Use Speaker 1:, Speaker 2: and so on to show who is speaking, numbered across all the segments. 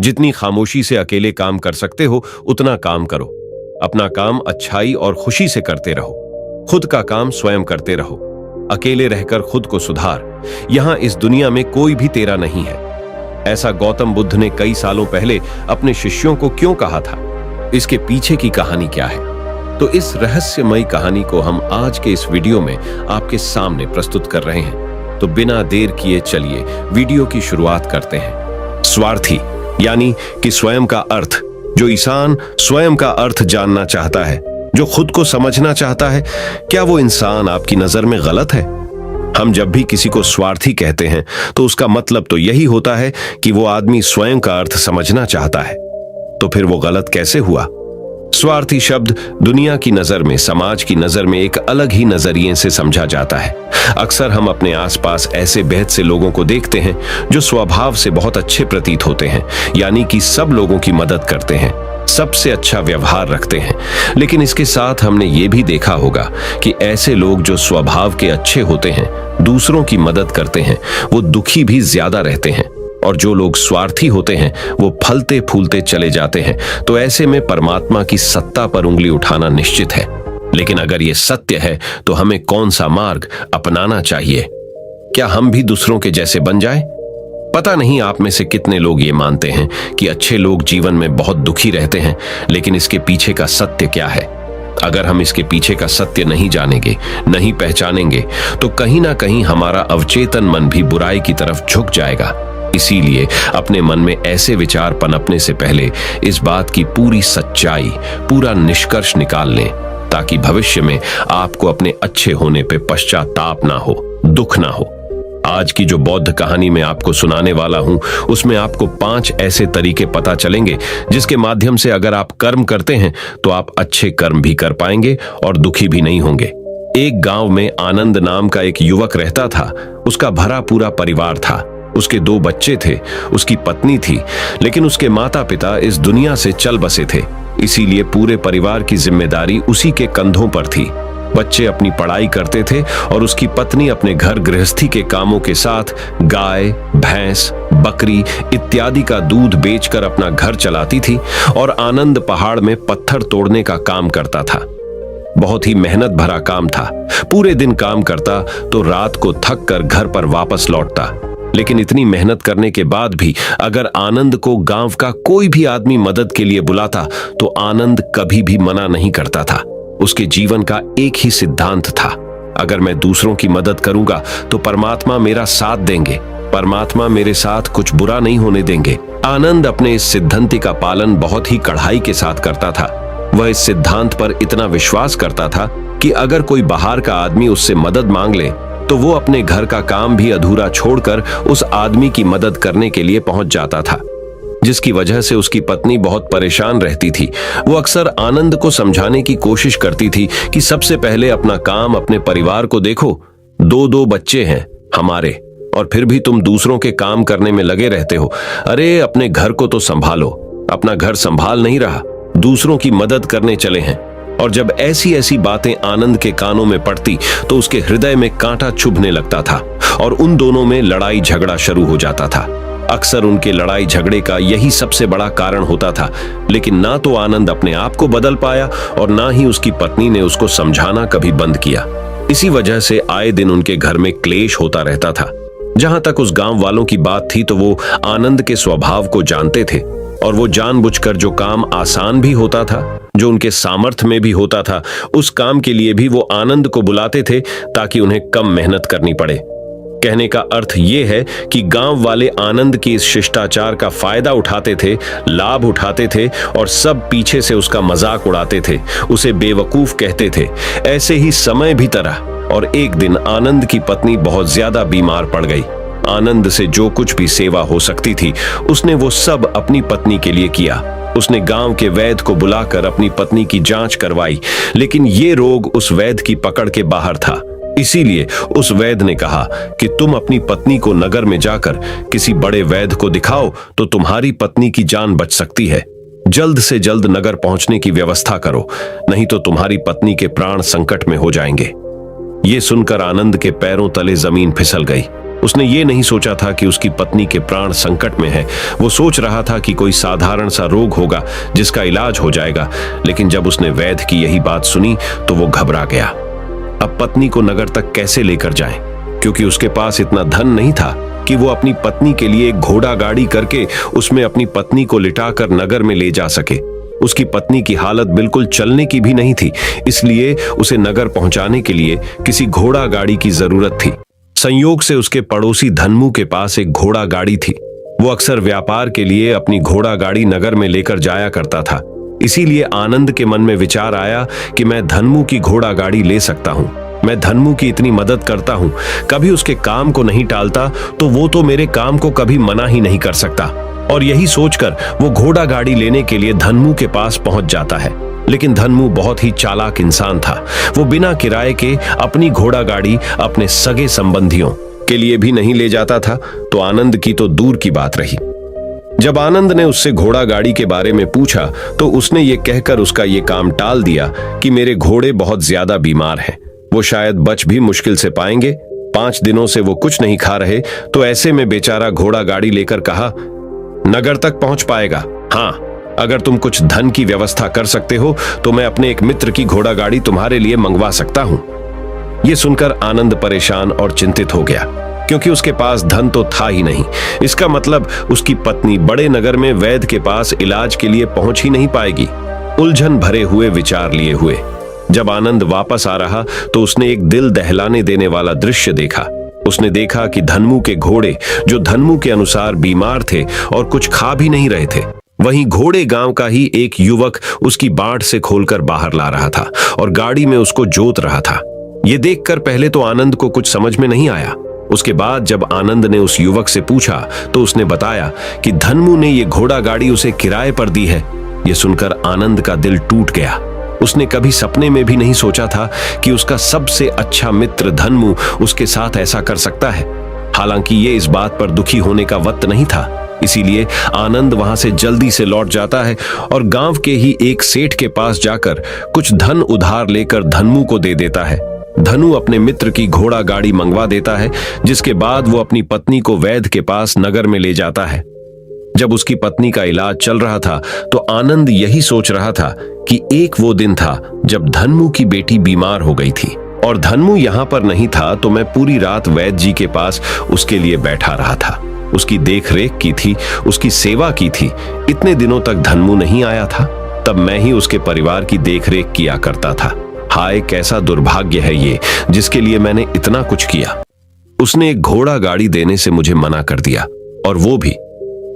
Speaker 1: जितनी खामोशी से अकेले काम कर सकते हो उतना काम करो। अपना काम अच्छाई और खुशी से करते रहो। खुद का काम स्वयं करते रहो। अकेले रहकर खुद को सुधार। यहां इस दुनिया में कोई भी तेरा नहीं है। ऐसा गौतम बुद्ध ने कई सालों पहले अपने शिष्यों को क्यों कहा था? इसके पीछे की कहानी क्या है? तो इस रहस्यमयी कहानी को हम आज के इस वीडियो में आपके सामने प्रस्तुत कर रहे हैं। तो बिना देर किए चलिए वीडियो की शुरुआत करते हैं। स्वार्थी यानी कि स्वयं का अर्थ। जो इंसान स्वयं का अर्थ जानना चाहता है, जो खुद को समझना चाहता है, क्या वो इंसान आपकी नजर में गलत है? हम जब भी किसी को स्वार्थी कहते हैं तो उसका मतलब तो यही होता है कि वो आदमी स्वयं का अर्थ समझना चाहता है। तो फिर वो गलत कैसे हुआ? स्वार्थी शब्द दुनिया की नजर में, समाज की नजर में एक अलग ही नजरिए से समझा जाता है। अक्सर हम अपने आसपास ऐसे बेहद से लोगों को देखते हैं जो स्वभाव से बहुत अच्छे प्रतीत होते हैं, यानी कि सब लोगों की मदद करते हैं, सबसे अच्छा व्यवहार रखते हैं। लेकिन इसके साथ हमने ये भी देखा होगा कि ऐसे लोग जो स्वभाव के अच्छे होते हैं, दूसरों की मदद करते हैं, वो दुखी भी ज्यादा रहते हैं। और जो लोग स्वार्थी होते हैं वो फलते फूलते चले जाते हैं। तो ऐसे में परमात्मा की सत्ता पर उंगली उठाना निश्चित है। लेकिन अगर ये सत्य है तो हमें कौन सा मार्ग अपनाना चाहिए? क्या हम भी दूसरों के जैसे बन जाएं? पता नहीं आप में से कितने लोग ये मानते हैं कि अच्छे लोग जीवन में बहुत दुखी रहते हैं, लेकिन इसके पीछे का सत्य क्या है? अगर हम इसके पीछे का सत्य नहीं जानेंगे, नहीं पहचानेंगे, तो कहीं ना कहीं हमारा अवचेतन मन भी बुराई की तरफ झुक जाएगा। इसीलिए अपने मन में ऐसे विचार पनपने से पहले इस बात की पूरी सच्चाई, पूरा निष्कर्ष निकाल लें, ताकि भविष्य में आपको अपने अच्छे होने पे पश्चाताप ना हो, दुख ना हो। आज की जो बौद्ध कहानी मैं आपको सुनाने वाला हूं, उसमें आपको 5 ऐसे तरीके पता चलेंगे जिसके माध्यम से अगर आप कर्म करते हैं तो आप अच्छे कर्म भी कर पाएंगे और दुखी भी नहीं होंगे। एक गांव में आनंद नाम का एक युवक रहता था। उसका भरा पूरा परिवार था। उसके 2 बच्चे थे, उसकी पत्नी थी, लेकिन उसके माता पिता इस दुनिया से चल बसे थे। इसीलिए पूरे परिवार की जिम्मेदारी उसी के कंधों पर थी। बच्चे अपनी पढ़ाई करते थे और उसकी पत्नी अपने घर गृहस्थी के कामों के साथ गाय, भैंस, बकरी इत्यादि का दूध बेचकर अपना घर चलाती थी। और आनंद पहाड़ में पत्थर तोड़ने का काम करता था। बहुत ही मेहनत भरा काम था। पूरे दिन काम करता तो रात को थक कर घर पर वापस लौटता। लेकिन इतनी मेहनत करने के बाद भी अगर आनंद को गांव का कोई भी आदमी मदद के लिए बुलाता तो आनंद कभी भी मना नहीं करता था। उसके जीवन का एक ही सिद्धांत था, अगर मैं दूसरों की मदद करूंगा तो परमात्मा मेरा साथ देंगे, परमात्मा मेरे साथ कुछ बुरा नहीं होने देंगे। आनंद अपने इस सिद्धांत का पालन बहुत ही कड़ाई के साथ करता था। वह इस सिद्धांत पर इतना विश्वास करता था कि अगर कोई बाहर का आदमी उससे मदद मांग ले तो वो अपने घर का काम भी अधूरा छोड़कर उस आदमी की मदद करने के लिए पहुंच जाता था, जिसकी वजह से उसकी पत्नी बहुत परेशान रहती थी। वो अक्सर आनंद को समझाने की कोशिश करती थी कि सबसे पहले अपना काम, अपने परिवार को देखो। 2 बच्चे हैं हमारे और फिर भी तुम दूसरों के काम करने में लगे रहते हो। अरे अपने घर को तो संभालो। अपना घर संभाल नहीं रहा, दूसरों की मदद करने चले हैं। और जब ऐसी ऐसी बातें आनंद के कानों में पड़ती तो उसके हृदय में कांटा चुभने लगता था और उन दोनों में लड़ाई झगड़ा शुरू हो जाता था। अक्सर उनके लड़ाई झगड़े का यही सबसे बड़ा कारण होता था। लेकिन ना तो आनंद अपने आप को बदल पाया और ना ही उसकी पत्नी ने उसको समझाना कभी बंद किया। इसी वजह से आए दिन उनके घर में क्लेश होता रहता था। जहां तक उस गांव वालों की बात थी तो वो आनंद के स्वभाव को जानते थे और वो जानबूझकर जो काम आसान भी होता था, जो उनके सामर्थ्य में भी होता था, उस काम के लिए भी वो आनंद को बुलाते थे ताकि उन्हें कम मेहनत करनी पड़े। कहने का अर्थ ये है कि गांव वाले आनंद की इस शिष्टाचार का फायदा उठाते थे, लाभ उठाते थे और सब पीछे से उसका मजाक उड़ाते थे, उसे बेवकूफ कहते थे। ऐसे ही समय भी तरह और एक दिन आनंद की पत्नी बहुत ज्यादा बीमार पड़ गई। आनंद से जो कुछ भी सेवा हो सकती थी उसने वो सब अपनी पत्नी के लिए किया। उसने गांव के वैद्य को बुलाकर अपनी पत्नी की जांच करवाई, लेकिन ये रोग उस वैद्य की पकड़ के बाहर था। इसीलिए उस वैद्य ने कहा कि तुम अपनी पत्नी को नगर में जाकर किसी बड़े वैद्य को दिखाओ तो तुम्हारी पत्नी की जान बच सकती है। जल्द से जल्द नगर पहुंचने की व्यवस्था करो, नहीं तो तुम्हारी पत्नी के प्राण संकट में हो जाएंगे। ये सुनकर आनंद के पैरों तले जमीन फिसल गई। उसने ये नहीं सोचा था कि उसकी पत्नी के प्राण संकट में है। वो सोच रहा था कि कोई साधारण सा रोग होगा जिसका इलाज हो जाएगा, लेकिन जब उसने वैद्य की यही बात सुनी तो वो घबरा गया। अब पत्नी को नगर तक कैसे लेकर जाएं? क्योंकि उसके पास इतना धन नहीं था कि वो अपनी पत्नी के लिए एक घोड़ा गाड़ी करके उसमें अपनी पत्नी को लिटाकर नगर में ले जा सके। उसकी पत्नी की हालत बिल्कुल चलने की भी नहीं थी, इसलिए उसे नगर पहुंचाने के लिए किसी घोड़ा गाड़ी की जरूरत थी। संयोग से उसके पड़ोसी धनमू के पास एक घोड़ा गाड़ी थी। वो अक्सर व्यापार के लिए अपनी घोड़ा गाड़ी नगर में लेकर जाया करता था। इसीलिए आनंद के मन में विचार आया कि मैं धनमू की घोड़ा गाड़ी ले सकता हूँ। मैं धनमू की इतनी मदद करता हूँ, कभी उसके काम को नहीं टालता, तो वो तो मेरे काम को कभी मना ही नहीं कर सकता। और यही सोचकर वो घोड़ा गाड़ी लेने के लिए धनमू के पास पहुंच जाता है। लेकिन धनमू बहुत ही चालाक इंसान था। वो बिना किराए के अपनी घोड़ा गाड़ी अपने सगे संबंधियों के लिए भी नहीं ले जाता था, तो आनंद की तो दूर की बात रही। जब आनंद ने उससे घोड़ा गाड़ी के बारे में पूछा तो उसने ये कहकर उसका ये काम टाल दिया कि मेरे घोड़े बहुत ज्यादा बीमार हैं, वो शायद बच भी मुश्किल से पाएंगे। 5 दिनों से वो कुछ नहीं खा रहे, तो ऐसे में बेचारा घोड़ा गाड़ी लेकर कहा, नगर तक पहुंच पाएगा। हाँ, अगर तुम कुछ धन की व्यवस्था कर सकते हो तो मैं अपने एक मित्र की घोड़ा गाड़ी तुम्हारे लिए मंगवा सकता हूं। यह सुनकर आनंद परेशान और चिंतित हो गया, क्योंकि उसके पास धन तो था ही नहीं। इसका मतलब उसकी पत्नी बड़े नगर में वैद्य के पास इलाज के लिए पहुंच ही नहीं पाएगी। उलझन भरे हुए विचार लिए हुए जब आनंद वापस आ रहा तो उसने एक दिल दहलाने देने वाला दृश्य देखा। उसने देखा कि धनमू के घोड़े, जो धनमू के अनुसार बीमार थे और कुछ खा भी नहीं रहे थे, वहीं घोड़े गांव का ही एक युवक उसकी बाट से खोलकर बाहर ला रहा था और गाड़ी में उसको जोत रहा था। ये देखकर पहले तो आनंद को कुछ समझ में नहीं आया। उसके बाद जब आनंद ने उस युवक से पूछा तो उसने बताया कि धनमू ने ये घोड़ा गाड़ी उसे किराए पर दी है। ये सुनकर आनंद का दिल टूट गया। उसने कभी सपने में भी नहीं सोचा था कि उसका सबसे अच्छा मित्र धनमू उसके साथ ऐसा कर सकता है। हालांकि ये इस बात पर दुखी होने का वक्त नहीं था, इसीलिए आनंद वहां से जल्दी से लौट जाता है और गांव के ही एक सेठ के पास जाकर कुछ धन उधार लेकर धनमू को दे देता है। धनु अपने मित्र की घोड़ा गाड़ी मंगवा देता है, जिसके बाद वो अपनी पत्नी को वैद्य के पास नगर में ले जाता है। जब उसकी पत्नी का इलाज चल रहा था तो आनंद यही सोच रहा था कि एक वो दिन था जब धनमू की बेटी बीमार हो गई थी और धनमू यहाँ पर नहीं था, तो मैं पूरी रात वैद्य जी के पास उसके लिए बैठा रहा था। उसकी देख रेख की थी, उसकी सेवा की थी। इतने दिनों तक धनमू नहीं आया था, तब मैं ही उसके परिवार की देख रेख किया करता था। हाय, कैसा दुर्भाग्य है ये, जिसके लिए मैंने इतना कुछ किया। उसने एक घोड़ा गाड़ी देने से मुझे मना कर दिया, और वो भी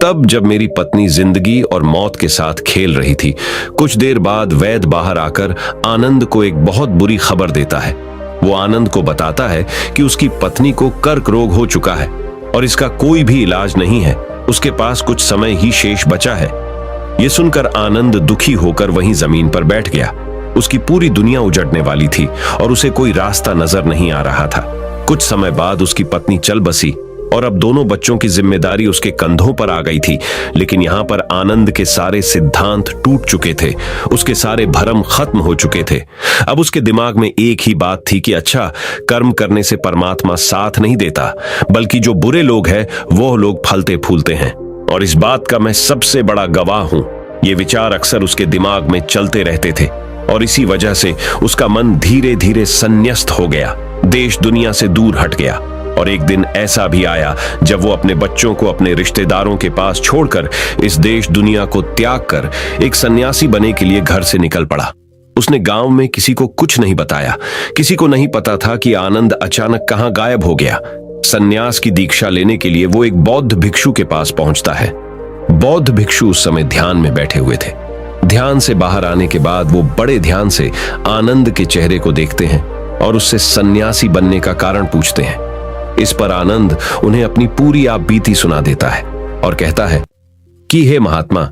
Speaker 1: तब जब मेरी पत्नी जिंदगी और मौत के साथ खेल रही थी। कुछ देर बाद वैद्य बाहर आकर आनंद को एक बहुत बुरी खबर देता है। वो आनंद को बताता है कि उसकी पत्नी को कर्क रोग हो चुका है और इसका कोई भी इलाज नहीं है। उसके पास कुछ समय ही शेष बचा है। ये सुनकर आनंद दुखी होकर वहीं जमीन पर बैठ गया। उसकी पूरी दुनिया उजड़ने वाली थी और उसे कोई रास्ता नजर नहीं आ रहा था। कुछ समय बाद उसकी पत्नी चल बसी और अब दोनों बच्चों की जिम्मेदारी उसके कंधों पर आ गई थी। लेकिन यहाँ पर आनंद के सारे सिद्धांत टूट चुके थे, उसके सारे भरम खत्म हो चुके थे। अब उसके दिमाग में एक ही बात थी कि अच्छा, कर्म करने से परमात्मा साथ नहीं देता, बल्कि जो बुरे लोग हैं वो लोग फलते फूलते हैं, और इस बात का मैं सबसे बड़ा गवाह हूं। ये विचार अक्सर उसके दिमाग में चलते रहते थे और इसी वजह से उसका मन धीरे धीरे संन्यस्त हो गया, देश दुनिया से दूर हट गया। और एक दिन ऐसा भी आया जब वो अपने बच्चों को अपने रिश्तेदारों के पास छोड़कर इस देश दुनिया को त्याग कर एक सन्यासी बनने के लिए घर से निकल पड़ा। उसने गांव में किसी को कुछ नहीं बताया। किसी को नहीं पता था कि आनंद अचानक कहां गायब हो गया। सन्यास की दीक्षा लेने के लिए वो एक बौद्ध भिक्षु के पास पहुंचता है। बौद्ध भिक्षु उस समय ध्यान में बैठे हुए थे। ध्यान से बाहर आने के बाद वो बड़े ध्यान से आनंद के चेहरे को देखते हैं और उससे सन्यासी बनने का कारण पूछते हैं। इस पर आनंद उन्हें अपनी पूरी आप बीती सुना देता है और कहता है कि हे महात्मा,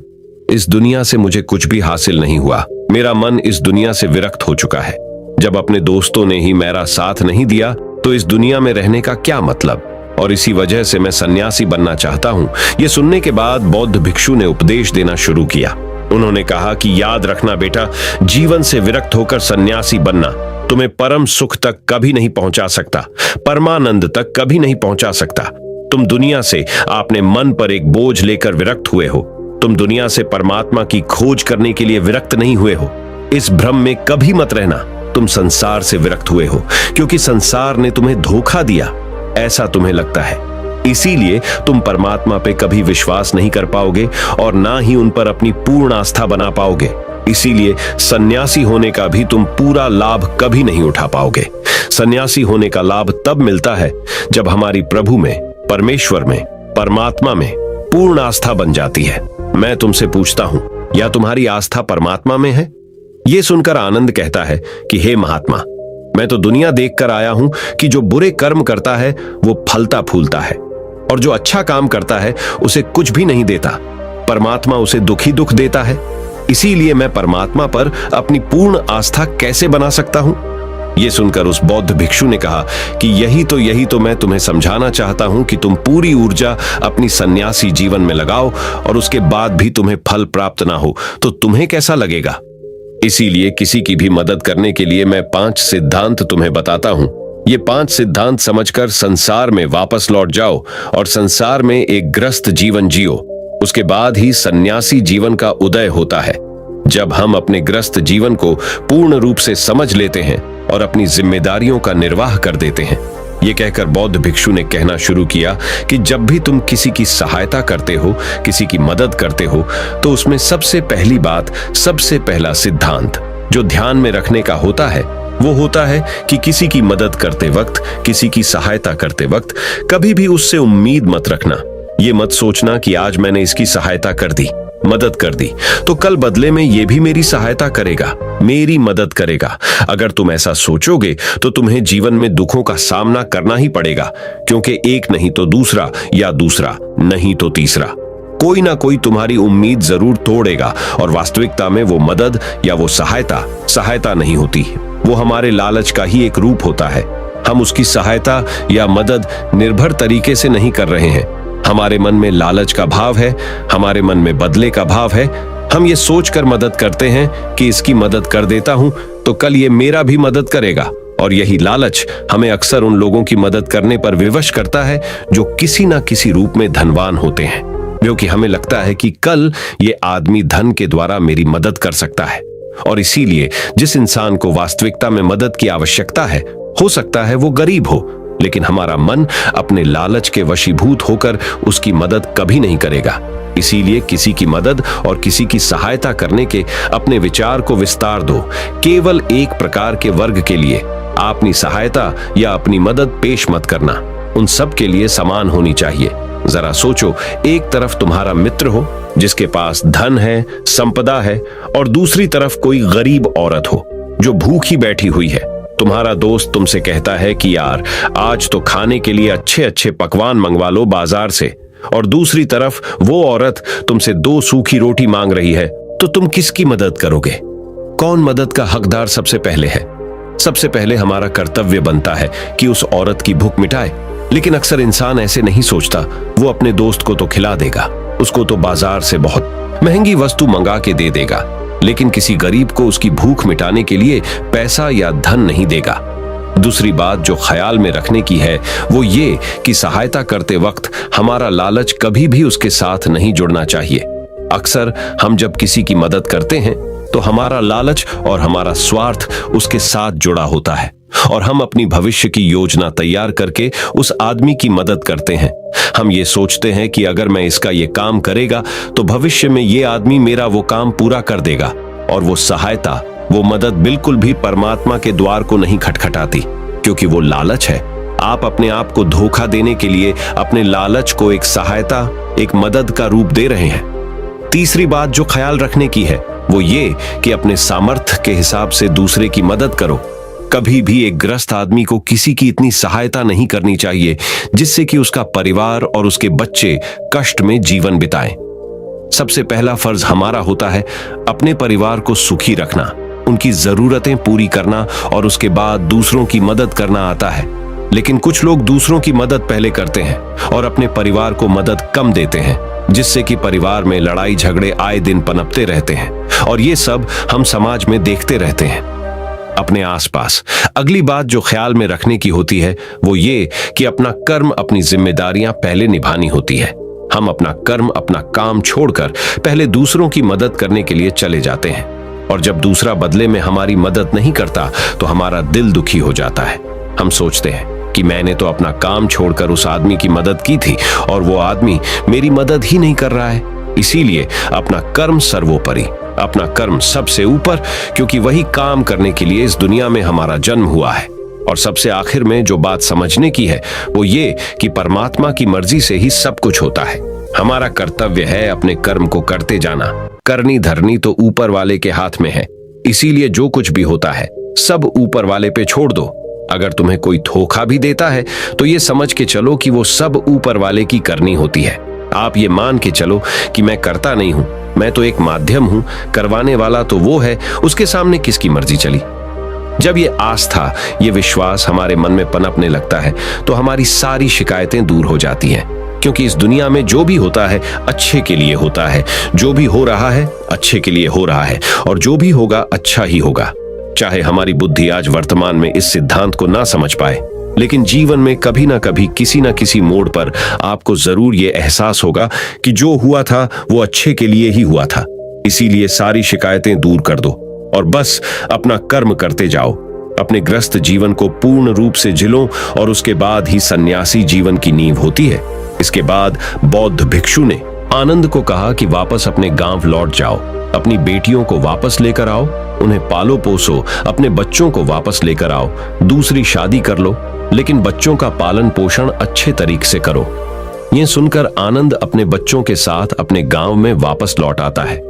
Speaker 1: इस दुनिया से मुझे कुछ भी हासिल नहीं हुआ। मेरा मन इस दुनिया से विरक्त हो चुका है। जब अपने दोस्तों ने ही मेरा साथ नहीं दिया तो इस दुनिया में रहने का क्या मतलब, और इसी वजह से मैं सन्यासी बनना चाहता हूँ। ये सुनने के बाद बौद्ध भिक्षु ने उपदेश देना शुरू किया। उन्होंने कहा कि याद रखना बेटा, जीवन से विरक्त होकर सन्यासी बनना तुम्हें परम सुख तक कभी नहीं पहुंचा सकता, परमानंद तक कभी नहीं पहुंचा सकता। तुम दुनिया से आपने मन पर एक बोझ लेकर विरक्त हुए हो। तुम दुनिया से परमात्मा की खोज करने के लिए विरक्त नहीं हुए हो। इस भ्रम में कभी मत रहना। तुम संसार से विरक्त हुए हो क्योंकि संसार ने तुम्हें धोखा दिया, ऐसा तुम्हें लगता है। इसीलिए तुम परमात्मा पे कभी विश्वास नहीं कर पाओगे और ना ही उन पर अपनी पूर्ण आस्था बना पाओगे। इसीलिए सन्यासी होने का भी तुम पूरा लाभ कभी नहीं उठा पाओगे। सन्यासी होने का लाभ तब मिलता है जब हमारी प्रभु में, परमेश्वर में, परमात्मा में पूर्ण आस्था बन जाती है। मैं तुमसे पूछता हूं, या तुम्हारी आस्था परमात्मा में है? यह सुनकर आनंद कहता है कि हे महात्मा, मैं तो दुनिया देखकर आया हूं कि जो बुरे कर्म करता है वो फलता फूलता है, और जो अच्छा काम करता है उसे कुछ भी नहीं देता। परमात्मा उसे दुख ही दुख देता है। इसीलिए मैं परमात्मा पर अपनी पूर्ण आस्था कैसे बना सकता हूं? यह सुनकर उस बौद्ध भिक्षु ने कहा कि यही तो मैं तुम्हें समझाना चाहता हूं कि तुम पूरी ऊर्जा अपनी सन्यासी जीवन में लगाओ और उसके बाद भी तुम्हें फल प्राप्त ना हो तो तुम्हें कैसा लगेगा। इसीलिए किसी की भी मदद करने के लिए मैं 5 सिद्धांत तुम्हें बताता हूं। ये 5 सिद्धांत समझकर संसार में वापस लौट जाओ और संसार में एक ग्रस्त जीवन जियो। उसके बाद ही सन्यासी जीवन का उदय होता है। जब हम अपने ग्रस्त जीवन को पूर्ण रूप से समझ लेते हैं और अपनी जिम्मेदारियों का निर्वाह कर देते हैं। ये कहकर बौद्ध भिक्षु ने कहना शुरू किया कि जब भी तुम किसी की सहायता करते हो, किसी की मदद करते हो, तो उसमें सबसे पहली बात, सबसे पहला सिद्धांत जो ध्यान में रखने का होता है वो होता है कि किसी की मदद करते वक्त, किसी की सहायता करते वक्त कभी भी उससे उम्मीद मत रखना। ये मत सोचना कि आज मैंने इसकी सहायता कर दी, मदद कर दी, तो कल बदले में ये भी मेरी सहायता करेगा, मेरी मदद करेगा। अगर तुम ऐसा सोचोगे तो तुम्हें जीवन में दुखों का सामना करना ही पड़ेगा, क्योंकि एक नहीं तो दूसरा, या दूसरा नहीं तो तीसरा, कोई ना कोई तुम्हारी उम्मीद जरूर तोड़ेगा। और वास्तविकता में वो मदद या वो सहायता नहीं होती, वो हमारे लालच का ही एक रूप होता है। हम उसकी सहायता या मदद निर्भर तरीके से नहीं कर रहे हैं। हमारे मन में लालच का भाव है, हमारे मन में बदले का भाव है। हम ये सोचकर मदद करते हैं कि इसकी मदद कर देता हूं तो कल ये मेरा भी मदद करेगा, और यही लालच हमें अक्सर उन लोगों की मदद करने पर विवश करता है जो किसी ना किसी रूप में धनवान होते हैं, क्योंकि हमें लगता है कि कल ये आदमी धन के द्वारा मेरी मदद कर सकता है। और इसीलिए जिस इंसान को वास्तविकता में मदद की आवश्यकता है, हो सकता है वो गरीब हो, लेकिन हमारा मन अपने लालच के वशीभूत होकर उसकी मदद कभी नहीं करेगा। इसीलिए किसी की मदद और किसी की सहायता करने के अपने विचार को विस्तार दो। केवल एक प्रकार के वर्ग के लिए अपनी सहायता या अपनी मदद पेश मत करना, उन सब के लिए समान होनी चाहिए। जरा सोचो, एक तरफ तुम्हारा मित्र हो जिसके पास धन है, संपदा है, और दूसरी तरफ कोई गरीब औरत हो जो भूखी बैठी हुई है। तुम्हारा दोस्त तुमसे कहता है कि यार आज तो खाने के लिए अच्छे अच्छे पकवान मंगवा लो बाजार से, और दूसरी तरफ वो औरत तुमसे 2 सूखी रोटी मांग रही है, तो तुम किसकी मदद करोगे? कौन मदद का हकदार सबसे पहले है? सबसे पहले हमारा कर्तव्य बनता है कि उस औरत की भूख मिटाए, लेकिन अक्सर इंसान ऐसे नहीं सोचता। वो अपने दोस्त को तो खिला देगा, उसको तो बाजार से बहुत महंगी वस्तु मंगा के दे देगा, लेकिन किसी गरीब को उसकी भूख मिटाने के लिए पैसा या धन नहीं देगा। दूसरी बात जो ख्याल में रखने की है वो ये कि सहायता करते वक्त हमारा लालच कभी भी उसके साथ नहीं जुड़ना चाहिए। अक्सर हम जब किसी की मदद करते हैं तो हमारा लालच और हमारा स्वार्थ उसके साथ जुड़ा होता है, और हम अपनी भविष्य की योजना तैयार करके उस आदमी की मदद करते हैं। हम ये सोचते हैं कि अगर मैं इसका ये काम करेगा तो भविष्य में ये आदमी मेरा वो काम पूरा कर देगा, और वो सहायता, वो मदद बिल्कुल भी परमात्मा के द्वार को नहीं खटखटाती, क्योंकि वो लालच है। आप अपने आप को धोखा देने के लिए अपने लालच को एक सहायता, एक मदद का रूप दे रहे हैं। तीसरी बात जो ख्याल रखने की है वो ये कि अपने सामर्थ्य के हिसाब से दूसरे की मदद करो। कभी भी एक ग्रस्त आदमी को किसी की इतनी सहायता नहीं करनी चाहिए जिससे कि उसका परिवार और उसके बच्चे कष्ट में जीवन बिताएं। सबसे पहला फर्ज हमारा होता है अपने परिवार को सुखी रखना, उनकी जरूरतें पूरी करना, और उसके बाद दूसरों की मदद करना आता है। लेकिन कुछ लोग दूसरों की मदद पहले करते हैं और अपने परिवार को मदद कम देते हैं, जिससे कि परिवार में लड़ाई झगड़े आए दिन पनपते रहते हैं, और ये सब हम समाज में देखते रहते हैं। अपने आसपास। अगली बात जो ख्याल में रखने की होती है वो ये कि अपना कर्म, अपनी जिम्मेदारियां पहले निभानी होती है। हम अपना कर्म, अपना काम छोड़कर पहले दूसरों की मदद करने के लिए चले जाते हैं, और जब दूसरा बदले में हमारी मदद नहीं करता तो हमारा दिल दुखी हो जाता है। हम सोचते हैं कि मैंने तो अपना काम छोड़कर उस आदमी की मदद की थी और वो आदमी मेरी मदद ही नहीं कर रहा है। इसीलिए अपना कर्म सर्वोपरि, अपना कर्म सबसे ऊपर, क्योंकि वही काम करने के लिए इस दुनिया में हमारा जन्म हुआ है। और सबसे आखिर में जो बात समझने की है वो ये कि परमात्मा की मर्जी से ही सब कुछ होता है। हमारा कर्तव्य है अपने कर्म को करते जाना। करनी धरनी तो ऊपर वाले के हाथ में है, इसीलिए जो कुछ भी होता है सब ऊपर वाले पे छोड़ दो। अगर तुम्हें कोई धोखा भी देता है तो ये समझ के चलो कि वो सब ऊपर वाले की करनी होती है। आप ये मान के चलो कि मैं करता नहीं हूं, मैं तो एक माध्यम हूं, करवाने वाला तो वो है, उसके सामने किसकी मर्जी चली। जब ये आस्था, ये विश्वास हमारे मन में पनपने लगता है तो हमारी सारी शिकायतें दूर हो जाती हैं, क्योंकि इस दुनिया में जो भी होता है अच्छे के लिए होता है, जो भी हो रहा है अच्छे के लिए हो रहा है, और जो भी होगा अच्छा ही होगा। चाहे हमारी बुद्धि आज वर्तमान में इस सिद्धांत को ना समझ पाए, लेकिन जीवन में कभी ना कभी किसी ना किसी मोड़ पर आपको जरूर ये एहसास होगा कि जो हुआ था वो अच्छे के लिए ही हुआ था। इसीलिए सारी शिकायतें दूर कर दो और बस अपना कर्म करते जाओ। अपने ग्रस्त जीवन को पूर्ण रूप से जिलो, और उसके बाद ही सन्यासी जीवन की नींव होती है। इसके बाद बौद्ध भिक्षु ने आनंद को कहा कि वापस अपने गांव लौट जाओ, अपनी बेटियों को वापस लेकर आओ, उन्हें पालो पोसो, अपने बच्चों को वापस लेकर आओ, दूसरी शादी कर लो, लेकिन बच्चों का पालन पोषण अच्छे तरीके से करो। ये सुनकर आनंद अपने बच्चों के साथ अपने गांव में वापस लौट आता है।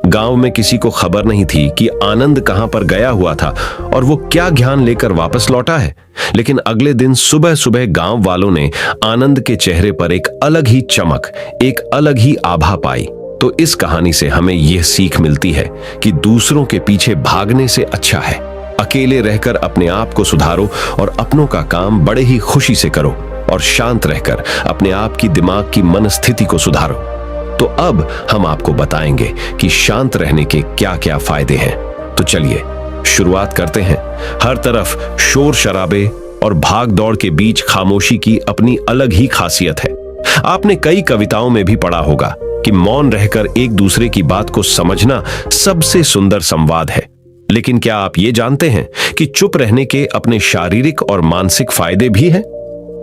Speaker 1: गांव में किसी को खबर नहीं थी कि आनंद कहां पर गया हुआ था और वो क्या ज्ञान लेकर वापस लौटा है। लेकिन अगले दिन सुबह सुबह गांव वालों ने आनंद के चेहरे पर एक अलग ही चमक, एक अलग ही आभा पाई। तो इस कहानी से हमें यह सीख मिलती है कि दूसरों के पीछे भागने से अच्छा है अकेले रहकर अपने आप को सुधारो और अपनों का काम बड़े ही खुशी से करो, और शांत रहकर अपने आप की दिमाग की मनस्थिति को सुधारो। तो अब हम आपको बताएंगे कि शांत रहने के क्या क्या फायदे हैं। तो चलिए शुरुआत करते हैं। हर तरफ शोर शराबे और भाग दौड़ के बीच खामोशी की अपनी अलग ही खासियत है। आपने कई कविताओं में भी पढ़ा होगा कि मौन रहकर एक दूसरे की बात को समझना सबसे सुंदर संवाद है। लेकिन क्या आप ये जानते हैं कि चुप रहने के अपने शारीरिक और मानसिक फायदे भी हैं?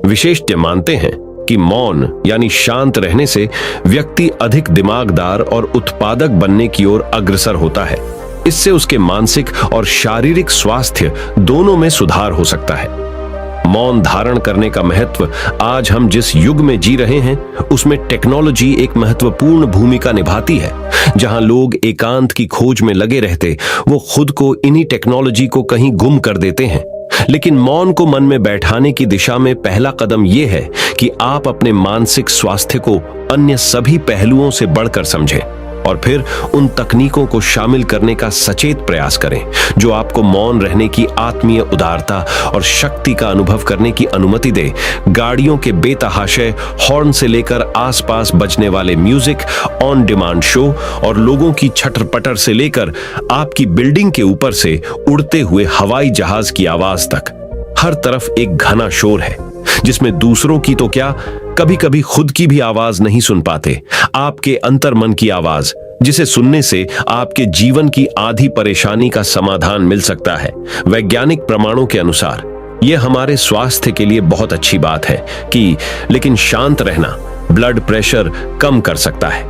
Speaker 1: विशेषज्ञ मानते हैं कि मौन यानी शांत रहने से व्यक्ति अधिक दिमागदार और उत्पादक बनने की ओर अग्रसर होता है। इससे उसके मानसिक और शारीरिक स्वास्थ्य दोनों में सुधार हो सकता है। मौन धारण करने का महत्व आज हम जिस युग में जी रहे हैं उसमें टेक्नोलॉजी एक महत्वपूर्ण भूमिका निभाती है। जहां लोग एकांत की खोज में लगे रहते, वो खुद को इन्हीं टेक्नोलॉजी को कहीं गुम कर देते हैं। लेकिन मौन को मन में बैठाने की दिशा में पहला कदम यह है कि आप अपने मानसिक स्वास्थ्य को अन्य सभी पहलुओं से बढ़कर समझें और फिर उन तकनीकों को शामिल करने का सचेत प्रयास करें जो आपको मौन रहने की आत्मीय उदारता और शक्ति का अनुभव करने की अनुमति दे। गाड़ियों के बेतहाशे हॉर्न से लेकर आसपास बजने वाले म्यूजिक, ऑन डिमांड शो और लोगों की छटर-पटर से लेकर आपकी बिल्डिंग के ऊपर से उड़ते हुए हवाई जहाज की आवाज तक, हर तरफ एक घना शोर है जिसमें दूसरों की तो क्या, कभी कभी खुद की भी आवाज नहीं सुन पाते। आपके अंतर्मन की आवाज, जिसे सुनने से आपके जीवन की आधी परेशानी का समाधान मिल सकता है। वैज्ञानिक प्रमाणों के अनुसार यह हमारे स्वास्थ्य के लिए बहुत अच्छी बात है कि लेकिन शांत रहना ब्लड प्रेशर कम कर सकता है,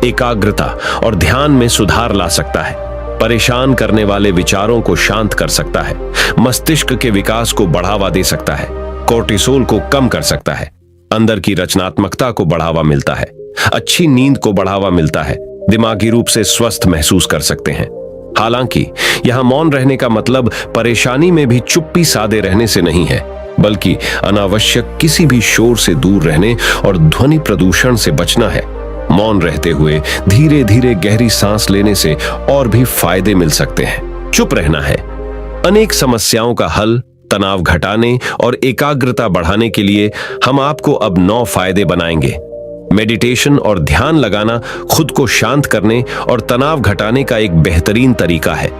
Speaker 1: एकाग्रता और ध्यान में सुधार ला सकता है, परेशान करने वाले विचारों को शांत कर सकता है, मस्तिष्क के विकास को बढ़ावा दे सकता है, कोर्टिसोल को कम कर सकता है, अंदर की रचनात्मकता को बढ़ावा मिलता है, अच्छी नींद को बढ़ावा मिलता है, दिमागी रूप से स्वस्थ महसूस कर सकते हैं। हालांकि यहां मौन रहने का मतलब परेशानी में भी चुप्पी साधे रहने से नहीं है, बल्कि अनावश्यक किसी भी शोर से दूर रहने और ध्वनि प्रदूषण से बचना है। मौन रहते हुए धीरे धीरे गहरी सांस लेने से और भी फायदे मिल सकते हैं। चुप रहना है अनेक समस्याओं का हल। तनाव घटाने और एकाग्रता बढ़ाने के लिए हम आपको अब 9 फायदे बनाएंगे। मेडिटेशन और ध्यान लगाना खुद को शांत करने और तनाव घटाने का एक बेहतरीन तरीका है।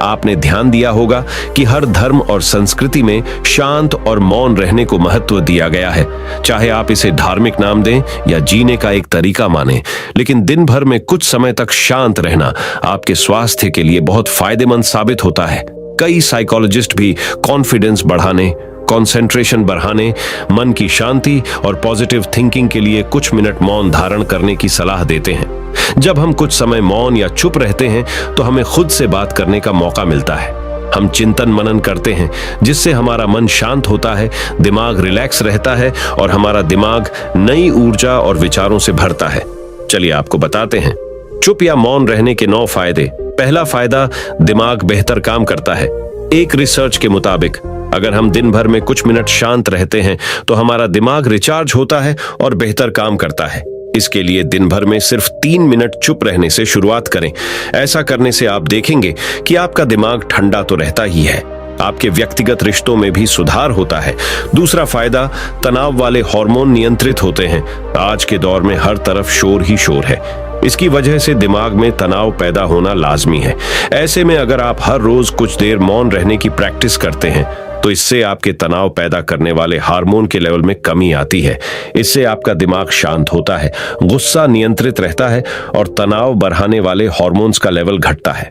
Speaker 1: आपने ध्यान दिया होगा कि हर धर्म और संस्कृति में शांत और मौन रहने को महत्व दिया गया है। चाहे आप इसे धार्मिक नाम दें या जीने का एक तरीका माने, लेकिन दिन भर में कुछ समय तक शांत रहना आपके स्वास्थ्य के लिए बहुत फायदेमंद साबित होता है। कई साइकोलॉजिस्ट भी कॉन्फिडेंस बढ़ाने, कंसंट्रेशन बढ़ाने, मन की शांति और पॉजिटिव थिंकिंग के लिए कुछ मिनट मौन धारण करने की सलाह देते हैं। जब हम कुछ समय मौन या चुप रहते हैं तो हमें खुद से बात करने का मौका मिलता है। हम चिंतन मनन करते हैं, जिससे हमारा मन शांत होता है, दिमाग रिलैक्स रहता है और हमारा दिमाग नई ऊर्जा और विचारों से भरता है। चलिए आपको बताते हैं चुप या मौन रहने के 9 फायदे। पहला फायदा, दिमाग बेहतर काम करता है। एक रिसर्च के मुताबिक अगर हम दिन भर में कुछ मिनट शांत रहते हैं तो हमारा दिमाग रिचार्ज होता है और बेहतर काम करता है। इसके लिए दिन भर में सिर्फ 3 मिनट चुप रहने से शुरुआत करें। ऐसा करने से आप देखेंगे कि आपका दिमाग ठंडा तो रहता ही है, आपके व्यक्तिगत रिश्तों में भी सुधार होता है। दूसरा फायदा, तनाव वाले हार्मोन नियंत्रित होते हैं। आज के दौर में हर तरफ शोर ही शोर है। इसकी वजह से दिमाग में तनाव पैदा होना लाजमी है। ऐसे में अगर आप हर रोज कुछ देर मौन रहने की प्रैक्टिस करते हैं तो इससे आपके तनाव पैदा करने वाले हार्मोन के लेवल में कमी आती है। इससे आपका दिमाग शांत होता है, गुस्सा नियंत्रित रहता है और तनाव बढ़ाने वाले हार्मोन्स का लेवल घटता है।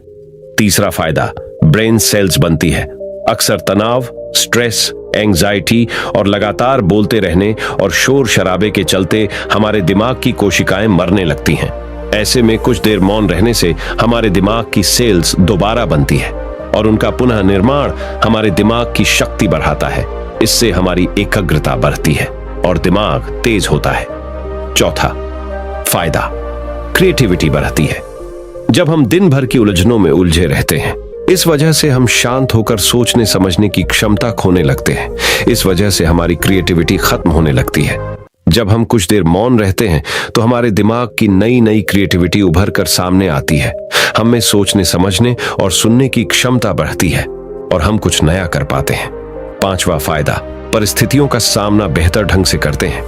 Speaker 1: तीसरा फायदा, ब्रेन सेल्स बनती है। अक्सर तनाव, स्ट्रेस, एंजाइटी और लगातार बोलते रहने और शोर शराबे के चलते हमारे दिमाग की कोशिकाएं मरने लगती हैं। ऐसे में कुछ देर मौन रहने से हमारे दिमाग की सेल्स दोबारा बनती है और उनका पुनः निर्माण हमारे दिमाग की शक्ति बढ़ाता है। इससे हमारी एकाग्रता बढ़ती है और दिमाग तेज होता है। चौथा फायदा, क्रिएटिविटी बढ़ती है। जब हम दिन भर की उलझनों में उलझे रहते हैं, इस वजह से हम शांत होकर सोचने समझने की क्षमता खोने लगते हैं। इस वजह से हमारी क्रिएटिविटी खत्म होने लगती है। जब हम कुछ देर मौन रहते हैं तो हमारे दिमाग की नई नई क्रिएटिविटी उभर कर सामने आती है। हम में सोचने समझने और सुनने की क्षमता बढ़ती है और हम कुछ नया कर पाते हैं। पांचवा फायदा, परिस्थितियों का सामना बेहतर ढंग से करते हैं।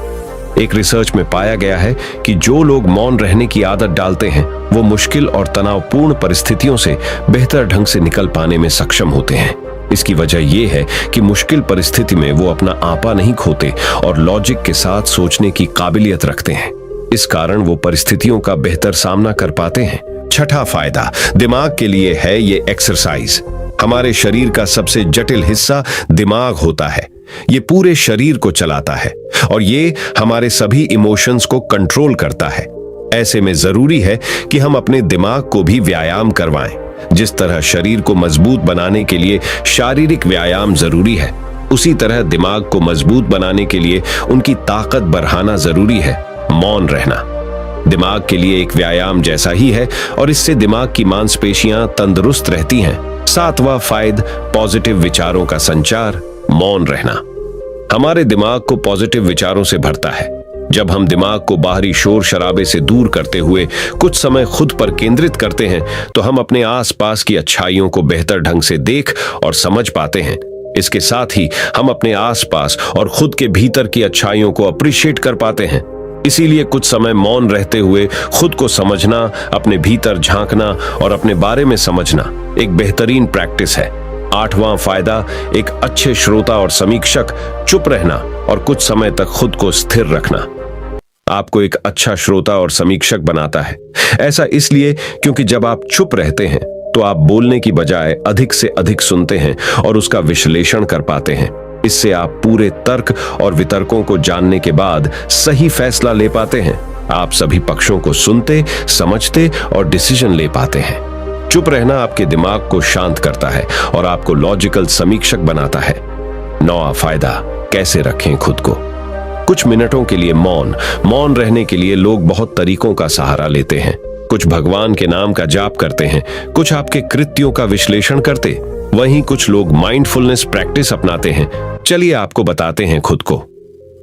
Speaker 1: एक रिसर्च में पाया गया है कि जो लोग मौन रहने की आदत डालते हैं वो मुश्किल और तनावपूर्ण परिस्थितियों से बेहतर ढंग से निकल पाने में सक्षम होते हैं। इसकी वजह यह है कि मुश्किल परिस्थिति में वो अपना आपा नहीं खोते और लॉजिक के साथ सोचने की काबिलियत रखते हैं। इस कारण वो परिस्थितियों का बेहतर सामना कर पाते हैं। छठा फायदा दिमाग के लिए है ये एक्सरसाइज। हमारे शरीर का सबसे जटिल हिस्सा दिमाग होता है। ये पूरे शरीर को चलाता है और ये हमारे सभी इमोशंस को कंट्रोल करता है। ऐसे में जरूरी है कि हम अपने दिमाग को भी व्यायाम करवाएं। जिस तरह शरीर को मजबूत बनाने के लिए शारीरिक व्यायाम जरूरी है, उसी तरह दिमाग को मजबूत बनाने के लिए उनकी ताकत बढ़ाना जरूरी है। मौन रहना दिमाग के लिए एक व्यायाम जैसा ही है और इससे दिमाग की मांसपेशियां तंदुरुस्त रहती हैं। सातवां फायदा, पॉजिटिव विचारों का संचार। मौन रहना हमारे दिमाग को पॉजिटिव विचारों से भरता है। जब हम दिमाग को बाहरी शोर शराबे से दूर करते हुए कुछ समय खुद पर केंद्रित करते हैं तो हम अपने आसपास की अच्छाइयों को बेहतर ढंग से देख और समझ पाते हैं। इसके साथ ही हम अपने आसपास और खुद के भीतर की अच्छाइयों को अप्रिशिएट कर पाते हैं। इसीलिए कुछ समय मौन रहते हुए खुद को समझना, अपने भीतर झांकना और अपने बारे में समझना एक बेहतरीन प्रैक्टिस है। आठवां फायदा, एक अच्छे श्रोता और समीक्षक। चुप रहना और कुछ समय तक खुद को स्थिर रखना आपको एक अच्छा श्रोता और समीक्षक बनाता है। ऐसा इसलिए क्योंकि जब आप चुप रहते हैं तो आप बोलने की बजाय अधिक से अधिक सुनते हैं और उसका विश्लेषण कर पाते हैं। इससे आप पूरे तर्क और वितर्कों को जानने के बाद सही फैसला ले पाते हैं। आप सभी पक्षों को सुनते, समझते और डिसीजन ले पाते हैं। चुप रहना आपके दिमाग को शांत करता है और आपको लॉजिकल समीक्षक बनाता है। नौवां फायदा, कैसे रखें खुद को। कुछ मिनटों के लिए मौन रहने के लिए लोग बहुत तरीकों का सहारा लेते हैं। कुछ भगवान के नाम का जाप करते हैं, कुछ आपके कृत्यों का विश्लेषण करते, वहीं कुछ लोग माइंडफुलनेस प्रैक्टिस अपनाते हैं। चलिए आपको बताते हैं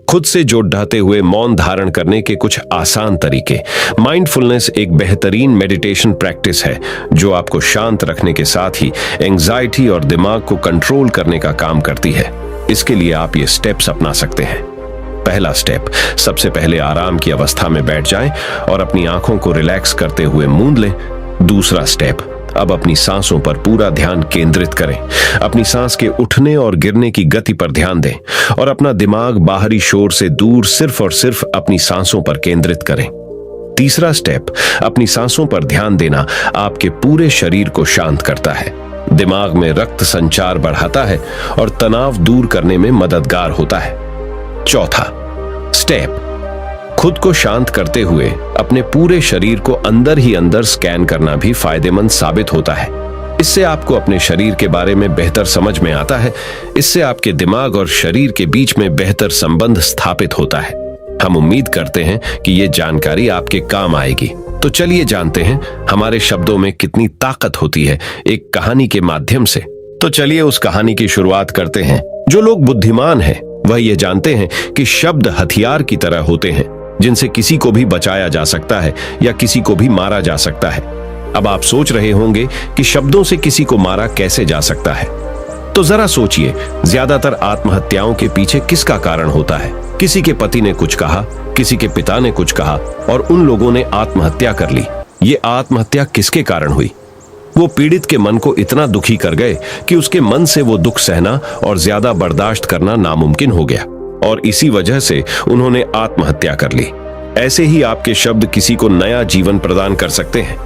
Speaker 1: खुद से जोड़ते हुए मौन धारण करने के कुछ आसान तरीके। माइंडफुलनेस एक बेहतरीन मेडिटेशन प्रैक्टिस है जो आपको शांत रखने के साथ ही एंजाइटी और दिमाग को कंट्रोल करने का काम करती है। इसके लिए आप ये स्टेप्स अपना सकते हैं। पहला स्टेप, सबसे पहले आराम की अवस्था में बैठ जाएं और अपनी आंखों को रिलैक्स करते हुए मूंद लें। दूसरा स्टेप, अब अपनी सांसों पर पूरा ध्यान केंद्रित करें। अपनी सांस के उठने और गिरने की गति पर ध्यान दें और अपना दिमाग बाहरी शोर से दूर सिर्फ और सिर्फ अपनी सांसों पर केंद्रित करें। तीसरा स्टेप, अपनी सांसों पर ध्यान देना आपके पूरे शरीर को शांत करता है, दिमाग में रक्त संचार बढ़ाता है और तनाव दूर करने में मददगार होता है। चौथा स्टेप, खुद को शांत करते हुए अपने पूरे शरीर को अंदर ही अंदर स्कैन करना भी फायदेमंद साबित होता है। इससे आपको अपने शरीर के बारे में बेहतर समझ में आता है। इससे आपके दिमाग और शरीर के बीच में बेहतर संबंध स्थापित होता है। हम उम्मीद करते हैं कि ये जानकारी आपके काम आएगी। तो चलिए जानते हैं हमारे शब्दों में कितनी ताकत होती है एक कहानी के माध्यम से। तो चलिए उस कहानी की शुरुआत करते हैं। जो लोग बुद्धिमान हैं वह ये जानते हैं कि शब्द हथियार की तरह होते हैं जिनसे किसी को भी बचाया जा सकता है या किसी को भी मारा जा सकता है। अब आप सोच रहे होंगे कि शब्दों से किसी को मारा कैसे जा सकता है। तो जरा सोचिए, ज्यादातर आत्महत्याओं के पीछे किसका कारण होता है? किसी के पति ने कुछ कहा, किसी के पिता ने कुछ कहा और उन लोगों ने आत्महत्या कर ली। ये आत्महत्या किसके कारण हुई? वो पीड़ित के मन को इतना दुखी कर गए कि उसके मन से वो दुख सहना और ज्यादा बर्दाश्त करना नामुमकिन हो गया और इसी वजह से उन्होंने आत्महत्या कर ली। ऐसे ही आपके शब्द किसी को नया जीवन प्रदान कर सकते हैं।